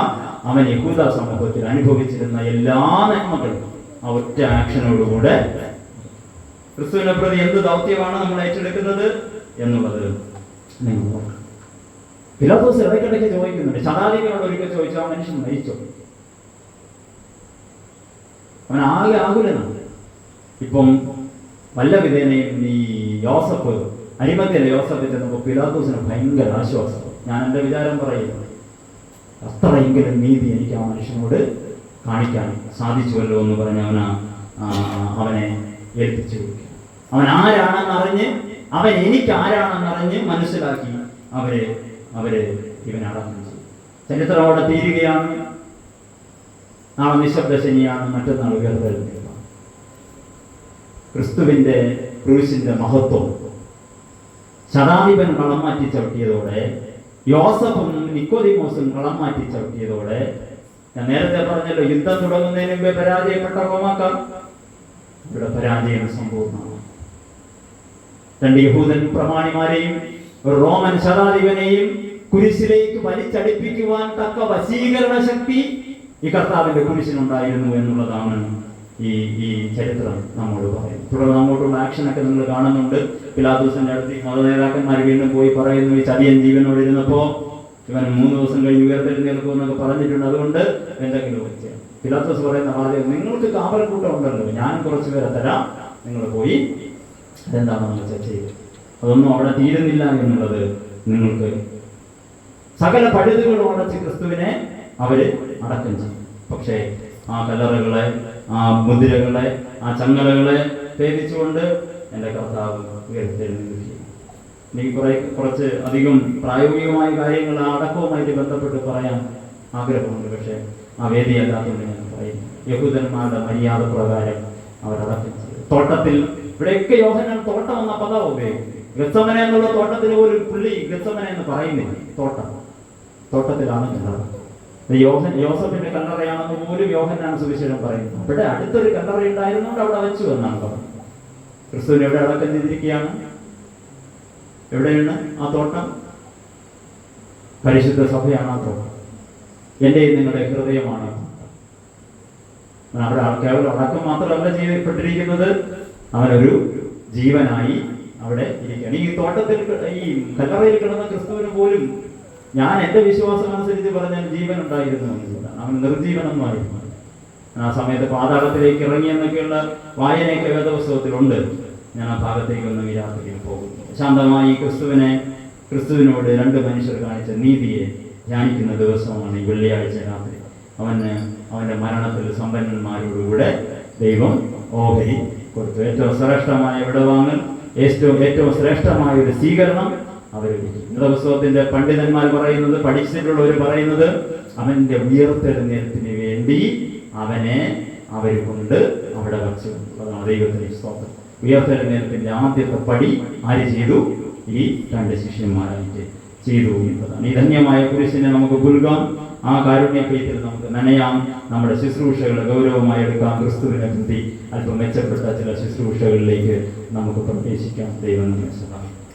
അവൻ യഹൂദ സമൂഹത്തിൽ അനുഭവിച്ചിരുന്ന എല്ലാ നന്മകളും ആ ഒറ്റ ആക്ഷനോടുകൂടെ ക്രിസ്തുവിനെ പ്രതി എന്ത് ദൗത്യമാണ് നമ്മൾ ഏറ്റെടുക്കുന്നത് എന്നുള്ളത് നിങ്ങൾ നോക്കണം. പിലാത്തോസ് ഇടയ്ക്കിടയ്ക്ക് ചോദിക്കുന്നുണ്ട്. ശതാധിപനോട് ഒരിക്കൽ ചോദിച്ചു, ആ മനുഷ്യൻ മരിച്ചോ? അവൻ ആകെ ആകുലനാണ്. ഇപ്പം വല്ല വിധേനയും ഈ യോസഫ്, അരിമത്തിലെ യോസഫ് ചെന്നപ്പോൾ പിലാത്തോസിന് ഭയങ്കര ആശ്വാസം. ഞാൻ എൻ്റെ വിചാരം പറയുന്നത്, അത്രയെങ്കിലും നീതി എനിക്ക് ആ മനുഷ്യനോട് കാണിക്കാൻ സാധിച്ചുവല്ലോ എന്ന് പറഞ്ഞ് അവനെ ഏൽപ്പിച്ചു കൊടുക്കുക. അവൻ ആരാണെന്നറിഞ്ഞ്, അവൻ എനിക്ക് ആരാണെന്നറിഞ്ഞ് മനസ്സിലാക്കി അവരെ ഇവനെ അടക്കം ചെയ്തു. ചരിത്രം അവിടെ തീരുകയാണ്. നാളെ നിശബ്ദ ശനിയാണ്, മറ്റന്നാൾ ഉയർത്തെഴുന്നേൽപ്പാണ്. ക്രിസ്തുവിന്റെ ക്രൂശിന്റെ മഹത്വം ശതാധിപൻ കളം മാറ്റി ചവിട്ടിയതോടെ, യോസഫും നിക്കോദിമോസും കളം മാറ്റി ചവിട്ടിയതോടെ, ഞാൻ നേരത്തെ പറഞ്ഞല്ലോ, യുദ്ധം തുടങ്ങുന്നതിന് മുമ്പേ പരാജയപ്പെട്ട റോമാക്കാർ ഇവിടെ പരാജയം സമ്പൂർണ്ണമാണ്. 2 യഹൂദൻ പ്രമാണിമാരെയും റോമൻ ശതാധിപനെയും കുരിശിലേക്ക് വലിച്ചടിപ്പിക്കുവാൻ തക്ക വശീകരണ ശക്തി ഈ കർത്താവിന്റെ കുരിശിനുണ്ടായിരുന്നു എന്നുള്ളതാണ് ഈ ചരിത്രം നമ്മോട് പറയുന്നത്. തുടർന്ന് അങ്ങോട്ടുള്ള ആക്ഷനൊക്കെ നിങ്ങൾ കാണുന്നുണ്ട്. പിലാത്തോസിന്റെ അടുത്ത് മത നേതാക്കന്മാർ വീണ്ടും പോയി പറയുന്നു, ഈ ചതിയൻ ജീവനോട് ഇരുന്നപ്പോ ഇവൻ 3 ദിവസം കഴിഞ്ഞ് ഉയർത്തെഴുന്നേൽക്കും എന്നൊക്കെ പറഞ്ഞിട്ടുണ്ട്, അതുകൊണ്ട് എന്തെങ്കിലും ചെയ്യാം. പിലാത്തോസ് പറയുന്ന വാചകം, നിങ്ങൾക്ക് കാവൽക്കൂട്ടം ഉണ്ടല്ലോ, ഞാനും കുറച്ചു പേരെ തരാം, നിങ്ങൾ പോയി അതെന്താണെന്ന് വെച്ചാൽ ചെയ്തു. അതൊന്നും അവിടെ തീരുന്നില്ല എന്നുള്ളത് നിങ്ങൾക്ക്. സകല പഴുതുകളും അടച്ച് ക്രിസ്തുവിനെ അവര് അടക്കം ചെയ്യും. പക്ഷേ ആ കല്ലറകളെ, ആ മുദ്രകളെ, ആ ചങ്ങലകളെ ഭേദിച്ചുകൊണ്ട് എൻ്റെ കർത്താവ് ഉയർത്തെഴുന്നേൽക്കുക. എനിക്ക് കുറച്ച് അധികം പ്രായോഗികമായ കാര്യങ്ങൾ അടക്കവുമായിട്ട് ബന്ധപ്പെട്ട് പറയാൻ ആഗ്രഹമുണ്ട്. പക്ഷേ ആ വേദിയല്ലാത്തതുകൊണ്ട് ഞാൻ പറയുന്നു. യഹൂദന്മാരുടെ മര്യാദ പ്രകാരം അവരടക്കം ചെയ്തു. തോട്ടത്തിൽ, ഇവിടെയൊക്കെ യോഹന്നാൻ തോട്ടം എന്ന പദം ഉപയോഗിക്കും. ഗത്സമന എന്നുള്ള തോട്ടത്തിന് പോലും പുള്ളി ഗത്സമന എന്ന് പറയുന്നില്ല. തോട്ടത്തിലാണ് കല്ലറ. യോസഫിന്റെ കല്ലറയാണെന്ന് പോലും യോഹന്നാൻ സുവിശേഷം പറയുന്നു. അവിടെ അടുത്തൊരു കല്ലറ ഉണ്ടായിരുന്നുകൊണ്ട് അവിടെ വെച്ചു എന്നാണ് പറഞ്ഞത്. ക്രിസ്തുവിനെ എവിടെ അടക്കം ചെയ്തിരിക്കുകയാണ്? എവിടെയാണ് ആ തോട്ടം? പരിശുദ്ധ സഭയാണ് ആ തോട്ടം. എന്റെയും നിങ്ങളുടെ ഹൃദയമാണ്. അവിടെ കേവലം അടക്കം മാത്രമല്ല ചെയ്യപ്പെട്ടിരിക്കുന്നത്, അവനൊരു ജീവനായി അവിടെ ഇരിക്കുകയാണ്. ഈ തോട്ടത്തിൽ, ഈ കല്ലറയിൽ കിടന്ന ക്രിസ്തുവിന് പോലും, ഞാൻ എന്റെ വിശ്വാസം അനുസരിച്ച് പറഞ്ഞാൽ ജീവൻ ഉണ്ടായിരുന്നു എന്നുള്ളതാണ്. അവൻ നിർജീവനൊന്നുമായിരുന്നു. ആ സമയത്ത് പാതാളത്തിലേക്ക് ഇറങ്ങിയെന്നൊക്കെയുള്ള വായനയൊക്കെ വേദപുസ്തകത്തിലുണ്ട്. ഞാൻ ആ ഭാഗത്തേക്കൊന്നും ഈ രാത്രിയിൽ പോകുന്നു. ശാന്തമായി ക്രിസ്തുവിനോട് 2 മനുഷ്യർ കാണിച്ച നീതിയെ ധ്യാനിക്കുന്ന ദിവസമാണ് ഈ വെള്ളിയാഴ്ച രാത്രി. അവന്റെ മരണത്തിൽ സമ്പന്നന്മാരോടുകൂടെ ദൈവം ഓഹരി കൊടുത്തു. ഏറ്റവും ശ്രേഷ്ഠമായ വിടവാങ്ങൽ, ഏറ്റവും ശ്രേഷ്ഠമായ ഒരു സ്വീകരണം അവരൊരുക്കി. വേദപുസ്തകത്തിന്റെ പണ്ഡിതന്മാർ പറയുന്നത്, പഠിച്ചിട്ടുള്ളവർ പറയുന്നത്, അവന്റെ ഉയർത്തെഴുന്നേൽപ്പിന് വേണ്ടി അവനെ അവര് കൊണ്ട് അവിടെ വച്ചു. അതാണ് ദൈവത്തിന്റെ സ്തോത്രം. ഉയർത്തെഴുന്നേൽപ്പിന്റെ ആദ്യത്തെ പടി ആര് ചെയ്തു? ഈ 2 ശിഷ്യന്മാരായിട്ട് ചെയ്തു എന്നതാണ്. ഈ ധന്യമായ കുരിശിനെ നമുക്ക് പുൽകാം. ആ കാരുണ്യപ്പെയ്ത്തിൽ നമുക്ക് നനയാം. നമ്മുടെ ശുശ്രൂഷകളെ ഗൗരവമായി എടുക്കാം. ക്രിസ്തുവിനെ പ്രതി അല്പം മെച്ചപ്പെട്ട ചില ശുശ്രൂഷകളിലേക്ക് നമുക്ക് പ്രവേശിക്കാം. ദൈവം നമ്മെ സഹായിക്കും.